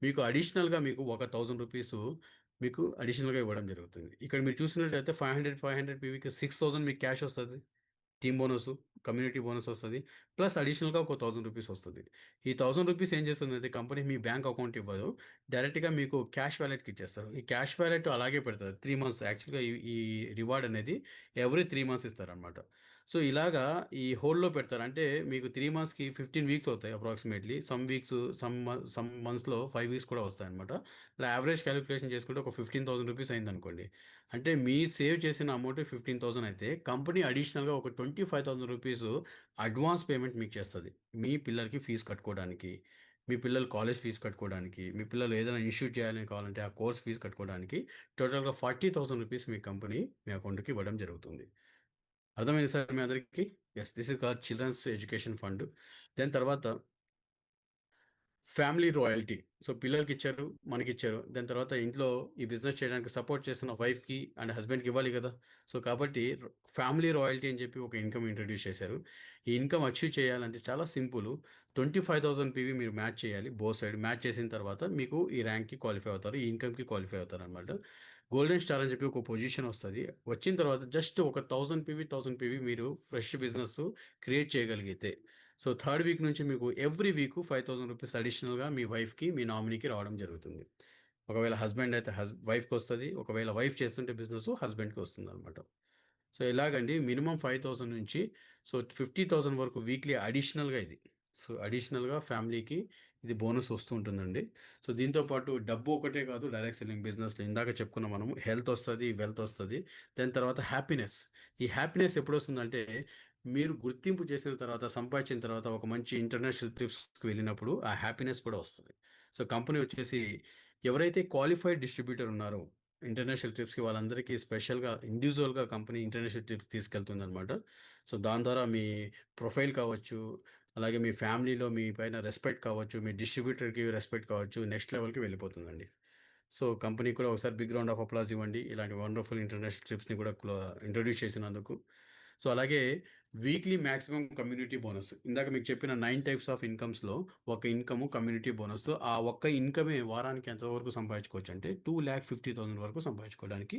మీకు అడిషనల్‌గా మీకు ఒక రూ. 1,000 మీకు అడిషనల్‌గా ఇవ్వడం జరుగుతుంది. ఇక్కడ మీరు చూసినట్లయితే 500 పీవీకి 6,000 మీకు క్యాష్ వస్తది. టీమ్ బోనసు, కమ్యూనిటీ బోనస్ వస్తది. ప్లస్ అడిషనల్‌గా ఒక రూ. 1,000 వస్తది. ఈ రూ. 1,000 ఏం చేస్తుందంటే కంపెనీ మీ బ్యాంక్ అకౌంట్ ఇవ్వదు. డైరెక్ట్‌గా మీకు క్యాష్ వాలెట్‌కి ఇచ్చేస్తారు. ఈ క్యాష్ వాలెట్ అలాగే పెడతది. 3 మంత్స్ యాక్చువల్‌గా ఈ ఈ రివార్డ్ అనేది ఎవ్రీ 3 మంత్స్ ఇస్తారనమాట. సో, ఇలాగా ఈ హోల్డ్‌లో పెడతారు. అంటే మీకు 3 మంత్స్‌కి 15 వీక్స్ అవుతాయి అప్రాక్సిమేట్‌లీ. సమ్ వీక్స్ సమ్ మంత్స్‌లో 5 వీక్స్ కూడా వస్తాయన్నమాట. ఇలా యావరేజ్ కాలిక్యులేషన్ చేసుకుంటే ఒక రూ. 15,000 అయిందనుకోండి. అంటే మీ సేవ్ చేసిన అమౌంట్ 15,000 అయితే కంపెనీ అడిషనల్‌గా ఒక రూ. 25,000 అడ్వాన్స్ పేమెంట్ మీకు చేస్తది. మీ పిల్లలకి ఫీజు కట్టుకోవడానికి, మీ పిల్లలు కాలేజ్ ఫీజు కట్టుకోవడానికి, మీ పిల్లలు ఏదైనా ఇన్‌స్టిట్యూట్ చేయాలని కావాలంటే ఆ కోర్స్ ఫీజు కట్టుకోవడానికి టోటల్‌గా రూ. 40,000 మీ కంపెనీ మీ అకౌంట్‌కి ఇవ్వడం జరుగుతుంది. అర్థమైంది సార్ మీ అందరికి? Yes. This is called children's education fund. దాని తర్వాత ఫ్యామిలీ రాయల్టీ. సో, పిల్లలకిచ్చారు, మనకిచ్చారు. దాని తర్వాత ఇంట్లో ఈ బిజినెస్ చేయడానికి సపోర్ట్ చేస్తున్న వైఫ్‌కి అండ్ హస్బెండ్‌కి ఇవ్వాలి గదా! సో, కాబట్టి ఫ్యామిలీ రాయల్టీ అని చెప్పి ఒక ఇన్‌కమ్ ఇంట్రొడ్యూస్ చేశారు. ఈ ఇన్‌కమ్ అచీవ్ చేయాలంటే చాలా సింపులు. 25,000 మీరు మ్యాచ్ చేయాలి. బోత్ సైడ్ మ్యాచ్ చేసిన తర్వాత మీకు ఈ ర్యాంక్‌కి క్వాలిఫై అవుతారు. ఈ ఇన్‌కమ్‌కి క్వాలిఫై అవుతారనమాట. గోల్డెన్ స్టార్ అని చెప్పి ఒక పొజిషన్ వస్తది. వచ్చిన తర్వాత జస్ట్ ఒక 1000 మీరు ఫ్రెష్ బిజినెస్ క్రియేట్ చేయగలిగితే సో, థర్డ్ వీక్ నుంచి మీకు ఎవ్రీ వీకు రూ. 5,000 అడిషనల్‌గా మీ వైఫ్‌కి, మీ నామినీకి రావడం జరుగుతుంది. ఒకవేళ హస్బెండ్ అయితే వైఫ్‌కొస్తది. ఒకవేళ వైఫ్ చేస్తుంటే బిజినెసు హస్బెండ్‌కి వస్తుందనమాట. సో, ఇలాగండి మినిమమ్ 5,000 నుంచి సో, 50,000 వరకు వీక్లీ అడిషనల్‌గా ఇది. సో, అడిషనల్‌గా ఫ్యామిలీకి ఇది బోనస్ వస్తూ ఉంటుందండి. సో, దీంతో పాటు డబ్బు ఒకటే కాదు డైరెక్ట్ సెల్లింగ్ బిజినెస్‌లో ఇందాక చెప్పుకున్నాం మనము హెల్త్ వస్తది, వెల్త్ వస్తది. దాని తర్వాత హ్యాపీనెస్. ఈ హ్యాపీనెస్ ఎప్పుడొస్తుందంటే మీరు గుర్తింపు చేసిన తర్వాత, సంపాదించిన తర్వాత ఒక మంచి ఇంటర్నేషనల్ ట్రిప్స్‌కి వెళ్ళినప్పుడు ఆ హ్యాపీనెస్ కూడా వస్తది. సో, కంపెనీ వచ్చేసి ఎవరైతే క్వాలిఫైడ్ డిస్ట్రిబ్యూటర్ ఉన్నారో ఇంటర్నేషనల్ ట్రిప్స్‌కి వాళ్ళందరికీ స్పెషల్‌గా ఇండివిడ్యువల్‌గా కంపెనీ ఇంటర్నేషనల్ ట్రిప్‌కి తీసుకెళ్తుందనమాట. సో, దాని ద్వారా మీ ప్రొఫైల్ కావచ్చు, అలాగే మీ ఫ్యామిలీలో మీ పైన రెస్పెక్ట్ కావచ్చు, మీ డిస్ట్రిబ్యూటర్‌కి రెస్పెక్ట్ కావచ్చు, నెక్స్ట్ లెవెల్‌కి వెళ్ళిపోతుందండి. సో, కంపెనీకి కూడా ఒకసారి బిగ్ రౌండ్ ఆఫ్ అప్లాజ్ ఇవ్వండి. ఇలాంటి వండర్‌ఫుల్ ఇంటర్నేషనల్ ట్రిప్స్‌ని కూడా ఇంట్రొడ్యూస్ చేసినందుకు. సో, అలాగే వీక్లీ మాక్సిమం కమ్యూనిటీ బోనస్. ఇందాక మీకు చెప్పిన 9 టైప్స్ ఆఫ్ ఇన్‌కమ్స్‌లో ఒక ఇన్‌కమ్ కమ్యూనిటీ బోనస్. ఆ ఒక్క ఇన్‌కమే వారానికి ఎంతవరకు సంపాదించుకోవచ్చంటే 2,50,000 వరకు సంపాదించుకోవడానికి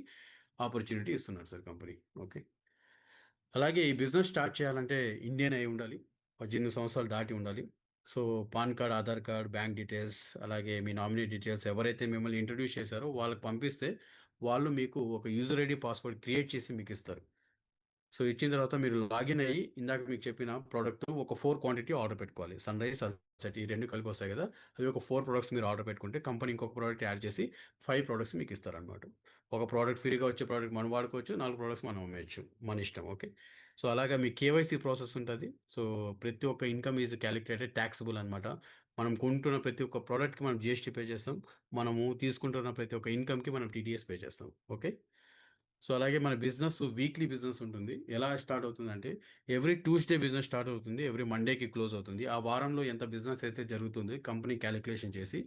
ఆపర్చునిటీ ఇస్తున్నారు సార్ కంపెనీ. ఓకే. అలాగే ఈ బిజినెస్ స్టార్ట్ చేయాలంటే ఇండియన్ అయి ఉండాలి. 18 సంవత్సరాలు దాటి ఉండాలి. So, pan card, Aadhaar card, bank details, అలాగే మీ నామినీ డీటెయిల్స్ ఎవరైతే మిమ్మల్ని ఇంట్రొడ్యూస్ చేశారో వాళ్ళకి పంపిస్తే, వాళ్ళు మీకు ఒక యూజర్ ఐడీ, పాస్వర్డ్ క్రియేట్ చేసి మీకిస్తారు. సో, ఇచ్చిన తర్వాత మీరు లాగిన్ అయ్యి ఇందాక మీకు చెప్పిన ప్రొడక్ట్ ఒక 4 క్వాంటిటీ ఆర్డర్ పెట్టుకోవాలి. సన్‌రైజ్, సన్‌సెట్ ఈ 2 కలిపి వస్తాయి గదా! అవి ఒక 4 ప్రొడక్ట్స్ మీరు ఆర్డర్ పెట్టుకుంటే కంపెనీ ఇంకొక ప్రొడక్ట్ యాడ్ చేసి 5 ప్రొడక్ట్స్ మీకు ఇస్తారనమాట. ఒక ప్రోడక్ట్ ఫ్రీగా వచ్చే ప్రోడక్ట్ మనం వాడుకోవచ్చు. 4 ప్రొడక్ట్స్ మనం అమ్మేయొచ్చు. మన ఇష్టం. ఓకే. సో, అలాగా మీ కేవైసీ ప్రాసెస్ ఉంటది. సో, ప్రతి ఒక్క ఇన్‌కమ్ ఈస్ కాలిక్యులేటెడ్ టాక్సబుల్ అనమాట. మనం కొంటున్న ప్రతి ఒక్క ప్రొడక్ట్‌కి మనం జీఎస్టీ పే చేస్తాం. మనము తీసుకుంటున్న ప్రతి ఒక్క ఇన్‌కమ్‌కి మనం టీడీఎస్ పే చేస్తాం. ఓకే. సో, అలాగే మన బిజినెస్ వీక్లీ బిజినెస్ ఉంటుంది. ఎలా స్టార్ట్ అవుతుందంటే, ఎవ్రీ ట్యూస్‌డే బిజినెస్ స్టార్ట్ అవుతుంది. ఎవ్రీ మండేకి క్లోజ్ అవుతుంది. ఆ వారంలో ఎంత బిజినెస్ అయితే జరుగుతుంది కంపెనీ కాలిక్యులేషన్ చేసి,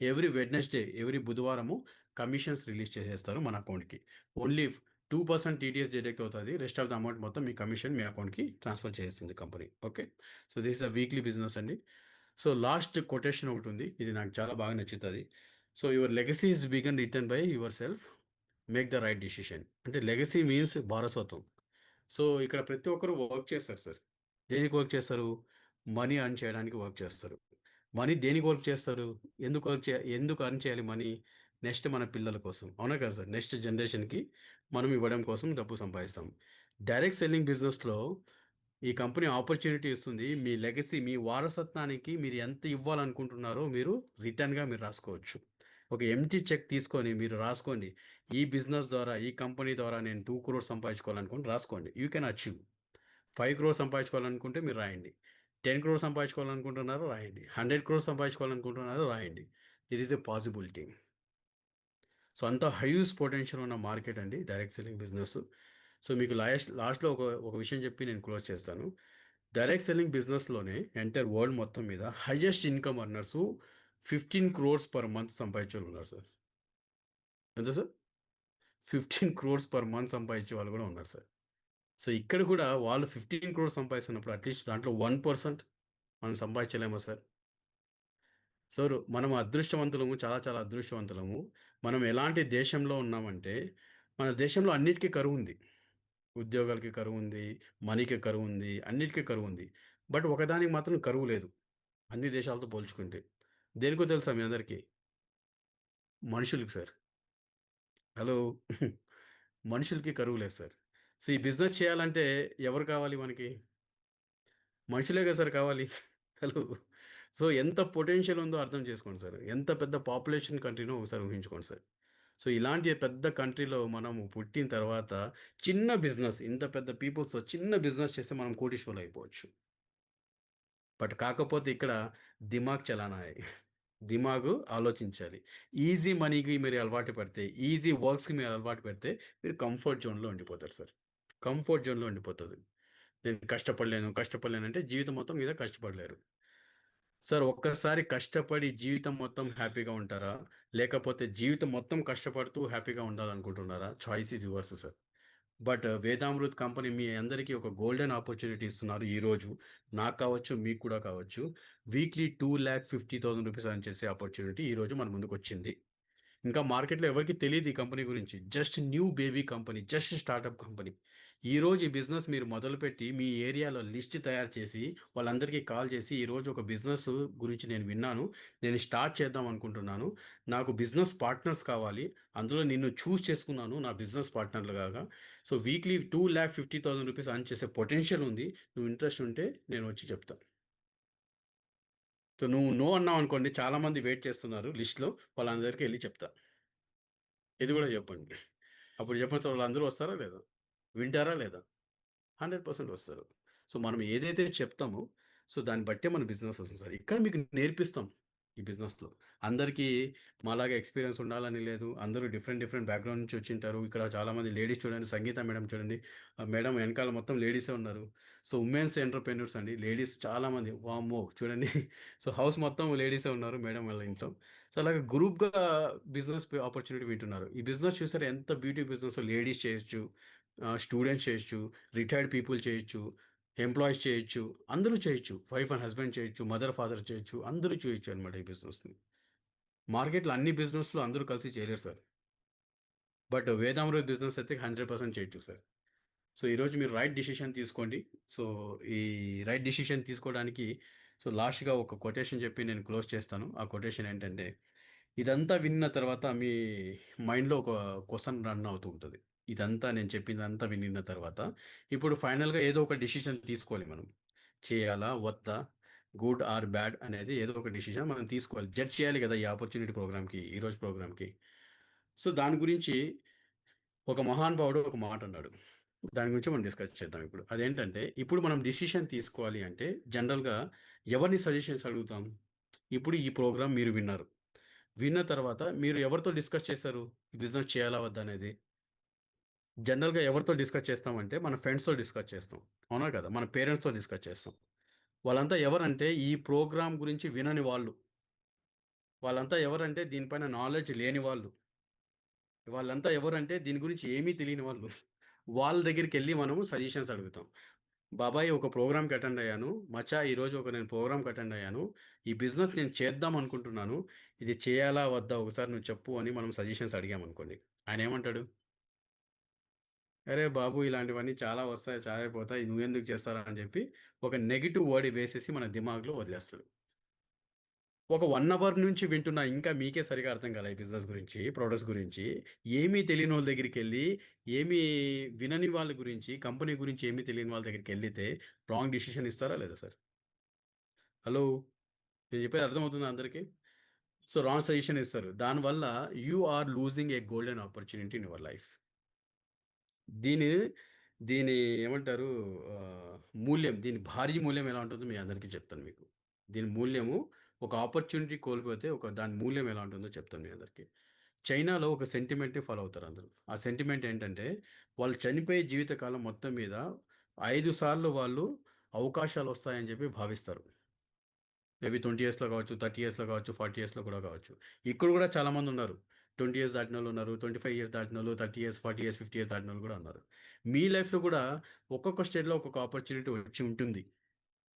ఎవ్రీ వెడ్నెస్‌డే, ఎవ్రీ బుధవారము కమిషన్స్ రిలీజ్ చేసేస్తారు మన అకౌంట్‌కి. ఓన్లీ 2% టీడీఎస్ డిడక్ట్ అవుతది. రెస్ట్ ఆఫ్ ద అమౌంట్ మొత్తం మీ కమిషన్ మీ అకౌంట్‌కి ట్రాన్స్‌ఫర్ చేసేస్తుంది company. Okay. So, this is a weekly business అండి. సో, లాస్ట్ కొటేషన్ ఒకటుంది. ఇది నాకు చాలా బాగా నచ్చుతది. సో, యువర్ లెగసీ ఈస్ బిగన్ written by your self. Make the right decision. అంటే లెగసీ మీన్స్ వారసత్వం. సో, ఇక్కడ ప్రతి ఒక్కరు వర్క్ చేస్తారు సార్. దేనికి వర్క్ చేస్తారు? మనీ ఎర్న్ చేయడానికి వర్క్ చేస్తారు. మనీ దేనికి వర్క్ చేస్తారు? ఎందుకు ఎర్న్ చేయాలి మనీ? నెక్స్ట్ మన పిల్లల కోసం. అవునా కదా సార్? నెక్స్ట్ జనరేషన్‌కి మనం ఇవ్వడం కోసం డబ్బు సంపాదిస్తాం. డైరెక్ట్ సెల్లింగ్ బిజినెస్‌లో ఈ కంపెనీ ఆపర్చునిటీ ఇస్తుంది. మీ లెగసీ, మీ వారసత్వానికి మీరు ఎంత ఇవ్వాలనుకుంటున్నారో మీరు రిటర్న్‌గా మీరు రాసుకోవచ్చు. ఒక ఎంప్టీ చెక్ తీసుకొని మీరు రాసుకోండి. ఈ బిజినెస్ ద్వారా, ఈ కంపెనీ ద్వారా నేను 2,00,00,000 సంపాదించుకోవాలనుకోని రాసుకోండి. You can achieve. 5,00,00,000 సంపాదించుకోవాలనుకుంటే మీరు రాయండి. 10,00,00,000 సంపాదించుకోవాలనుకుంటున్నారో రాయండి. 100,00,00,000 సంపాదించుకోవాలనుకుంటున్నారో రాయండి. There is a possibility. So, అంత హైయూజ్ పొటెన్షియల్ ఉన్న మార్కెట్ అండి డైరెక్ట్ సెల్లింగ్ బిజినెస్. సో, మీకు లాస్ట్‌లో ఒక విషయం చెప్పి నేను క్లోజ్ చేస్తాను. డైరెక్ట్ సెల్లింగ్ బిజినెస్‌లోనే ఎంటైర్ వరల్డ్ మొత్తం మీద highest income earners 15,00,00,000 per month సంపాదించేవాళ్ళున్నారు సార్. ఎంత సార్? 15,00,00,000 పర్ మంత్ సంపాదించే వాళ్ళు గూడా ఉన్నారు సార్. సో, ఇక్కడ కూడా వాళ్ళు 15,00,00,000 సంపాదిస్తున్నప్పుడు అట్‌లీస్ట్ దాంట్లో 1% మనం సంపాదించలేమా సార్? సో, మనం అదృష్టవంతులము. చాలా చాలా అదృష్టవంతులము. మనం ఎలాంటి దేశంలో ఉన్నామంటే, మన దేశంలో అన్నిటికి కరువుంది. ఉద్యోగాలకి కరువుంది, మనీకి కరువుంది, అన్నిటికి కరువుంది. బట్ ఒకదానికి మాత్రం కరువు లేదు. అన్ని దేశాలతో పోల్చుకుంటే. దేనికో తెలుసా మీ అందరికి? మనుషులకి సార్. హలో! మనుషులకి కరువు లేదు సార్. సో, ఈ బిజినెస్ చేయాలంటే ఎవరు కావాలి మనకి? మనుషులే కదా సార్ కావాలి. హలో! సో, ఎంత పొటెన్షియల్ ఉందో అర్థం చేసుకోండి సార్. ఎంత పెద్ద పాపులేషన్ కంట్రీనో ఒకసారి ఊహించుకోండి సార్. సో, ఇలాంటి పెద్ద కంట్రీలో మనము పుట్టిన తర్వాత చిన్న బిజినెస్ ఇంత పెద్ద పీపుల్స్‌తో చిన్న బిజినెస్ చేస్తే మనం కోటీశ్వరులయిపోవచ్చు. బట్ కాకపోతే ఇక్కడ దిమాగ్ చలానా హై. దిమాగు ఆలోచించాలి. ఈజీ మనీకి మీరు అలవాటు పడితే, ఈజీ వర్క్స్‌కి మీరు అలవాటు పెడితే మీరు కంఫర్ట్ జోన్‌లో ఉండిపోతారు సార్. కంఫర్ట్ జోన్‌లో ఉండిపోతది. నేను కష్టపడలేనంటే జీవితం మొత్తం మీద కష్టపడలేరు. సార్ ఒక్కసారి కష్టపడి జీవితం మొత్తం హ్యాపీగా ఉంటారా? లేకపోతే జీవితం మొత్తం కష్టపడుతూ హ్యాపీగా ఉండాలనుకుంటున్నారా? Choice is yours sir. But Vedamrut company మీ అందరికీ ఒక గోల్డెన్ ఆపర్చునిటీ ఇస్తున్నారు ఈరోజు. నాకు కావచ్చు, మీకు కూడా కావచ్చు. వీక్లీ 2,50,000 రూపీస్ ఎర్న్ చేసే ఆపర్చునిటీ ఈరోజు మన ముందుకొచ్చింది. ఇంకా మార్కెట్‌లో ఎవరికీ తెలీదు ఈ కంపెనీ గురించి. Just new baby company. Just startup company. ఈరోజు ఈ బిజినెస్ మీరు మొదలుపెట్టి మీ ఏరియాలో లిస్ట్ తయారు చేసి వాళ్ళందరికీ కాల్ చేసి ఈరోజు ఒక బిజినెస్ గురించి నేను విన్నాను. నేను స్టార్ట్ చేద్దాం అనుకుంటున్నాను. నాకు బిజినెస్ పార్ట్నర్స్ కావాలి. అందులో నిన్ను చూజ్ చేసుకున్నాను నా బిజినెస్ పార్ట్నర్‌లుగాగా. సో, వీక్లీ 2,50,000 రూపీస్ ఎర్న్ చేసే పొటెన్షియల్ ఉంది. నువ్వు ఇంట్రెస్ట్ ఉంటే నేను వచ్చి చెప్తా. సో, నువ్వు నో అన్నావనుకోండి చాలామంది వెయిట్ చేస్తున్నారు లిస్ట్‌లో. వాళ్ళందరికీ ఎళ్లి చెప్తా. ఇది గూడా జెప్పండి. అప్పుడు చెప్పండి సార్ వాళ్ళందరూ వస్తారా లేదా? వింటారా లేదా? 100% వస్తారు. సో, మనం ఏదైతే చెప్తామో, సో, దాన్ని బట్టే మన బిజినెస్ వస్తుంది సార్. ఇక్కడ మీకు నేర్పిస్తాం. ఈ బిజినెస్‌లో. అందరికీ మాలాగా ఎక్స్‌పీరియన్స్ ఉండాలని లేదు. అందరూ డిఫరెంట్ బ్యాక్‌గ్రౌండ్ నుంచి వచ్చుంటారు. ఇక్కడ చాలామంది లేడీస్ చూడండి, సంగీత మేడం చూడండి. మేడం వెనకాల మొత్తం లేడీసే ఉన్నారు. సో, ఉమెన్స్ ఎంటర్‌ప్రెన్యూర్స్ అండి. లేడీస్ చాలామంది వామ్మో! చూడండి. సో, హౌస్ మొత్తం లేడీసే ఉన్నారు మేడం వాళ్ళ ఇంట్లో. సో, అలాగే గ్రూప్‌గా బిజినెస్ ఆపర్చునిటీ వింటున్నారు. ఈ బిజినెస్ చూసారా ఎంత బ్యూటీ బిజినెస్ లేడీస్ చేయొచ్చు, స్టూడెంట్స్ చేయొచ్చు, రిటైర్డ్ పీపుల్ చేయొచ్చు, ఎంప్లాయీస్ చేయొచ్చు. అందరూ చేయొచ్చు. వైఫ్ అండ్ హస్బెండ్ చేయొచ్చు. మదర్, ఫాదర్ చేయొచ్చు. అందరూ చేయొచ్చు అనమాట ఈ బిజినెస్‌ని. మార్కెట్‌లో అన్ని బిజినెస్‌లు అందరూ కలిసి చేయలేరు సార్. బట్ వేదామృత్ బిజినెస్ అయితే 100% చేయొచ్చు సార్. సో, ఈరోజు మీరు రైట్ డిసిషన్ తీసుకోండి. సో, ఈ రైట్ డిసిషన్ తీసుకోవడానికి సో, లాస్ట్‌గా ఒక కొటేషన్ చెప్పి నేను క్లోజ్ చేస్తాను. ఆ కొటేషన్ ఏంటంటే, ఇదంతా విన్న తర్వాత మీ మైండ్‌లో ఒక క్వెషన్ రన్ అవుతూ ఉంటది. ఇదంతా నేను చెప్పిందంతా వినిన తర్వాత, ఇప్పుడు ఫైనల్‌గా ఏదో ఒక డిసిషన్ తీసుకోవాలి మనం. చేయాలా? వద్దా? గుడ్ ఆర్ బ్యాడ్ అనేది ఏదో ఒక డిసిషన్ మనం తీసుకోవాలి. జడ్జ్ చేయాలి కదా! ఈ ఆపర్చునిటీ ప్రోగ్రామ్‌కి, ఈరోజు ప్రోగ్రామ్‌కి. సో, దాని గురించి ఒక మహానుభావుడు ఒక మాటన్నాడు. దాని గురించి మనం డిస్కస్ చేద్దాం ఇప్పుడు. అదేంటంటే, ఇప్పుడు మనం డిసిషన్ తీసుకోవాలి అంటే జనరల్‌గా ఎవరిని సజెషన్స్ అడుగుతాం? ఇప్పుడు ఈ ప్రోగ్రామ్ మీరు విన్నారు. విన్న తర్వాత మీరు ఎవరితో డిస్కస్ చేశారు? ఈ బిజినెస్ చేయాలా? వద్దా? అనేది. జనరల్‌గా ఎవరితో డిస్కస్ చేస్తామంటే, మన ఫ్రెండ్స్‌తో డిస్కస్ చేస్తాం. అవునా కదా! మన పేరెంట్స్‌తో డిస్కస్ చేస్తాం. వాళ్ళంతా ఎవరంటే, ఈ ప్రోగ్రామ్ గురించి వినని వాళ్ళు. వాళ్ళంతా ఎవరంటే, దీనిపైన నాలెడ్జ్ లేని వాళ్ళు. వాళ్ళంతా ఎవరంటే, దీని గురించి ఏమీ తెలియని వాళ్ళు. వాళ్ళ దగ్గరికెళ్ళి మనము సజెషన్స్ అడుగుతాం. బాబాయ్ ఒక ప్రోగ్రామ్‌కి అటెండ్ అయ్యాను. మచ్చా ఈరోజు నేను ప్రోగ్రామ్‌కి అటెండ్ అయ్యాను. ఈ బిజినెస్ నేను చేద్దాం అనుకుంటున్నాను. ఇది చేయాలా? వద్దా? ఒకసారి నువ్వు చెప్పు అని మనం సజెషన్స్ అడిగామనుకోండి. ఆయనేమంటాడు? అరే బాబు! ఇలాంటివన్నీ చాలా వస్తాయి, చాలా పోతాయి. నువ్వెందుకు చేస్తారా? అని చెప్పి ఒక నెగెటివ్ వర్డ్ వేసేసి మన దిమాగ్‌లో వదిలేస్తాడు. ఒక 1 అవర్ నుంచి వింటున్నా ఇంకా మీకే సరిగ్గా అర్థం కాలే ఈ బిజినెస్ గురించి, ప్రొడక్ట్స్ గురించి. ఏమీ తెలియనోళ్ళ దగ్గరికెళ్ళి, ఏమీ వినని వాళ్ళ గురించి, కంపెనీ గురించి ఏమీ తెలియని వాళ్ళ దగ్గరికెళ్ళితే రాంగ్ డెసిషన్ ఇస్తారా? లేదా సార్? హలో! నేను చెప్పేది అర్థమవుతుందా అందరికి? సో, రాంగ్ సజెషన్ ఇస్తారు. దానివల్ల you are losing a golden opportunity in your life. దీని దీని ఏమంటారు ఆహ్, మూల్యం దీని భారీ మూల్యం ఎలా ఉంటుందో మీ అందరికీ చెప్తాను మీకు. దీని మూల్యము ఒక ఆపర్చునిటీ కోల్పోతే దాని మూల్యం ఎలా ఉంటుందో చెప్తాను మీ అందరికి. చైనాలో ఒక సెంటిమెంట్‌ని ఫాలో అవుతారు అందరూ. ఆ సెంటిమెంట్ ఏంటంటే వాళ్ళు చనిపోయే జీవితకాలం మొత్తం మీద 5 సార్లు వాళ్ళు అవకాశాలొస్తాయని చెప్పి భావిస్తారు. మేబీ 20 ఇయర్స్‌లో కావచ్చు, 30 ఇయర్స్‌లో కావచ్చు, 40 ఇయర్స్‌లో కూడా కావచ్చు. ఇక్కడ కూడా చాలామందున్నారు. 20 ఇయర్స్ దాటినోళ్ళున్నారు, 25 ఇయర్స్ దాటినోళ్ళు, 30 ఇయర్స్, 40 ఇయర్స్, 50 ఇయర్స్ దాటినోళ్ళు కూడా ఉన్నారు. మీ లైఫ్‌లో కూడా ఒక్కొక్క స్టేజ్‌లో ఒక్కొక్క ఆపర్చునిటీ వచ్చి ఉంటుంది.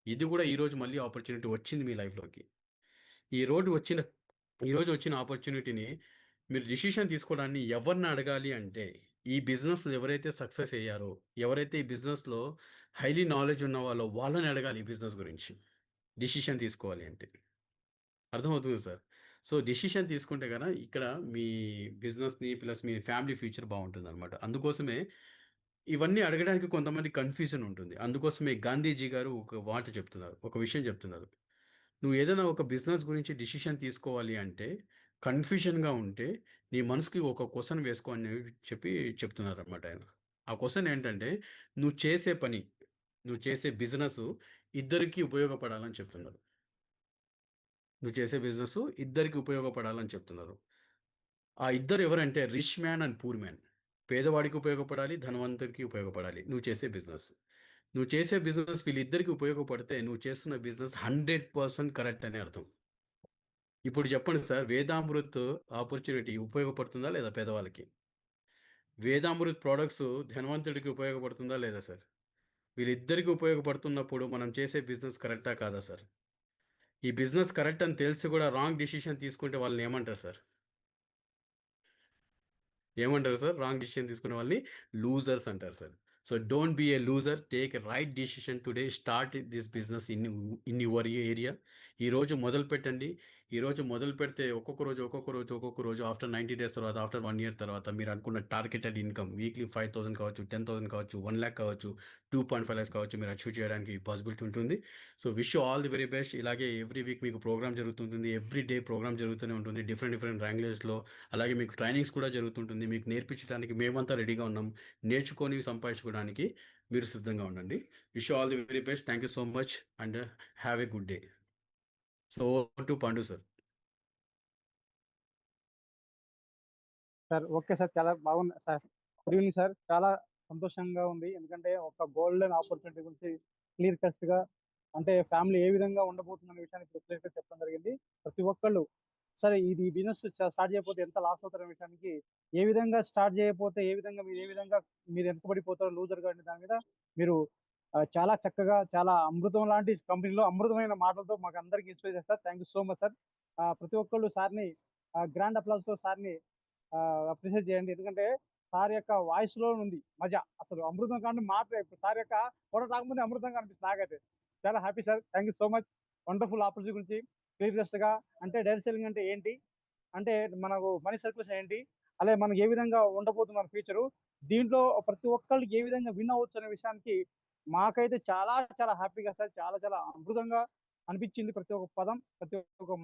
ఇది కూడా ఈరోజు మళ్ళీ ఆపర్చునిటీ వచ్చింది మీ లైఫ్‌లోకి. ఈ రోడ్ వచ్చిన ఈరోజు వచ్చిన ఆపర్చునిటీని మీరు డిసిషన్ తీసుకోవడాన్ని ఎవరిని అడగాలి అంటే, ఈ బిజినెస్‌లో ఎవరైతే సక్సెస్ అయ్యారో, ఎవరైతే ఈ బిజినెస్‌లో హైలీ నాలెడ్జ్ ఉన్నవాళ్ళో వాళ్ళని అడగాలి ఈ బిజినెస్ గురించి. డిసిషన్ తీసుకోవాలి అంటే. అర్థమవుతుంది సార్. సో, డెసిషన్ తీసుకుంటే గన ఇక్కడ మీ బిజినెస్‌ని ప్లస్ మీ ఫ్యామిలీ ఫ్యూచర్ బావుంటుందనమాట. అందుకోసమే ఇవన్నీ అడగడానికి కొంతమంది కన్‌ఫ్యూజన్ ఉంటుంది. అందుకోసమే గాంధీజీ గారు ఒక మాట చెప్తున్నారు. ఒక విషయం చెప్తున్నారు. "నువ్వు ఏదైనా ఒక బిజినెస్ గురించి డెసిషన్ తీసుకోవాలి అంటే కన్‌ఫ్యూజన్‌గా ఉంటే నీ మనసుకి ఒక క్వెషన్ వేసుకో" అని చెప్పి చెప్తున్నారనమాట ఆయన. ఆ క్వెషన్ ఏంటంటే నువ్వు చేసే పని, నువ్వు చేసే బిజినెసు ఇద్దరికీ ఉపయోగపడాలని చెప్తున్నారు. నువ్వు చేసే బిజినెసు ఇద్దరికి ఉపయోగపడాలని చెప్తున్నారు. ఆ ఇద్దరు ఎవరంటే rich man and poor man. పేదవాడికి ఉపయోగపడాలి, ధనవంతుడికి ఉపయోగపడాలి నువ్వు చేసే బిజినెస్. నువ్వు చేసే బిజినెస్ వీళ్ళిద్దరికీ ఉపయోగపడితే నువ్వు చేస్తున్న బిజినెస్ 100% కరెక్ట్ అని అర్థం. ఇప్పుడు చెప్పండి సార్ వేదామృత్ ఆపర్చునిటీ ఉపయోగపడుతుందా లేదా పేదవాళ్ళకి? వేదామృత్ ప్రొడక్ట్స్ ధనవంతుడికి ఉపయోగపడుతుందా లేదా సార్? వీళ్ళిద్దరికీ ఉపయోగపడుతున్నప్పుడు మనం చేసే బిజినెస్ కరెక్టా కాదా సార్? ఈ బిజినెస్ కరెక్ట్ అని తెలిసి కూడా రాంగ్ డెసిషన్ తీసుకుంటే వాళ్ళని ఏమంటారు సార్? ఏమంటారు సార్? రాంగ్ డెసిషన్ తీసుకునే వాళ్ళని లూజర్స్ అంటారు sir. So, don't be a loser. Take a right decision today. Start this business in your area. ఈరోజు మొదలుపెట్టండి. ఈరోజు మొదలుపెడితే ఒక్కొక్క రోజు ఆఫ్టర్ 90 డేస్ తర్వాత, ఆఫ్టర్ 1 ఇయర్ తర్వాత మీరు అనుకున్న టార్గెటెడ్ ఇన్‌కమ్ వీక్లీ 5,000 కావచ్చు, 10,000 కావచ్చు, 1,00,000 కావచ్చు, 2.5 లాక్స్ కావచ్చు మీరు అచీవ్ చేయడానికి పాసిబిలిటీ ఉంటుంది. So, wish you all the very best. ఇలాగే ఎవ్రీ వీక్ మీకు ప్రోగ్రామ్ జరుగుతుంటుంది. ఎవ్రీ డే ప్రోగ్రామ్ జరుగుతూనే ఉంటుంది. డిఫరెంట్ లాంగ్వేజెస్‌లో అలాగే మీకు ట్రైనింగ్స్ కూడా జరుగుతుంటుంది. మీకు నేర్పించడానికి మేమంతా రెడీగా ఉన్నాం. నేర్చుకొని సంపాదించుకోవడానికి మీరు సిద్ధంగా ఉండండి. Wish you all the very best. Thank you so much and have a good day. So, over to పండు సార్. Sir okay sir. చాలా బాగుంది సార్. Good evening sir. చాలా సంతోషంగా ఉంది. ఎందుకంటే ఒక గోల్డెన్ ఆపర్చునిటీ గురించి క్లియర్ కట్‌గా అంటే ఫ్యామిలీ ఏ విధంగా ఉండబోతుందనే విషయాన్ని ఇప్పుడు క్లియర్‌గా చెప్పడం జరిగింది. ప్రతి ఒక్కళ్ళు సరే ఇది బిజినెస్ స్టార్ట్ చేయకపోతే ఎంత లాస్ అవుతారనే విషయానికి ఏ విధంగా స్టార్ట్ చేయకపోతే ఏ విధంగా మీరు వెనకబడిపోతారో లూజర్‌గా అనే దాని మీద మీరు చాలా చక్కగా చాలా అమృతం లాంటి కంపెనీలో అమృతమైన మాటలతో మాకందరికి ఇన్స్పైర్ చేస్తారు. Thank you so much sir. ప్రతి ఒక్కళ్ళు సార్‌ని గ్రాండ్ అప్లాస్‌తో సార్‌ని అప్రిషియేట్ చేయండి. ఎందుకంటే సార్ యొక్క వాయిస్‌లో ఉంది మజ. అసలు అమృతం కాని మాట ఇప్పుడు సార్ యొక్క ఫోటో రాకముందే అమృతంగా అనిపిస్తుంది నాకైతే. చాలా happy sir. Thank you so much. Wonderful opportunity గురించి క్లియరెస్ట్‌గా అంటే డైరెక్ట్ సెల్లింగ్ అంటే ఏంటి? అంటే మనకు మనీ సర్క్యులేషన్ ఏంటి? అలాగే మనకు ఏ విధంగా ఉండబోతుంది మన ఫ్యూచరు? దీంట్లో ప్రతి ఒక్కళ్ళు ఏ విధంగా విన్ అవ్వచ్చు అనే విషయానికి మాకైతే చాలా చాలా హ్యాపీగా సార్. చాలా చాలా అద్భుతంగా అనిపించింది ప్రతి ఒక్క పదం, ప్రతి ఒక్క మాట.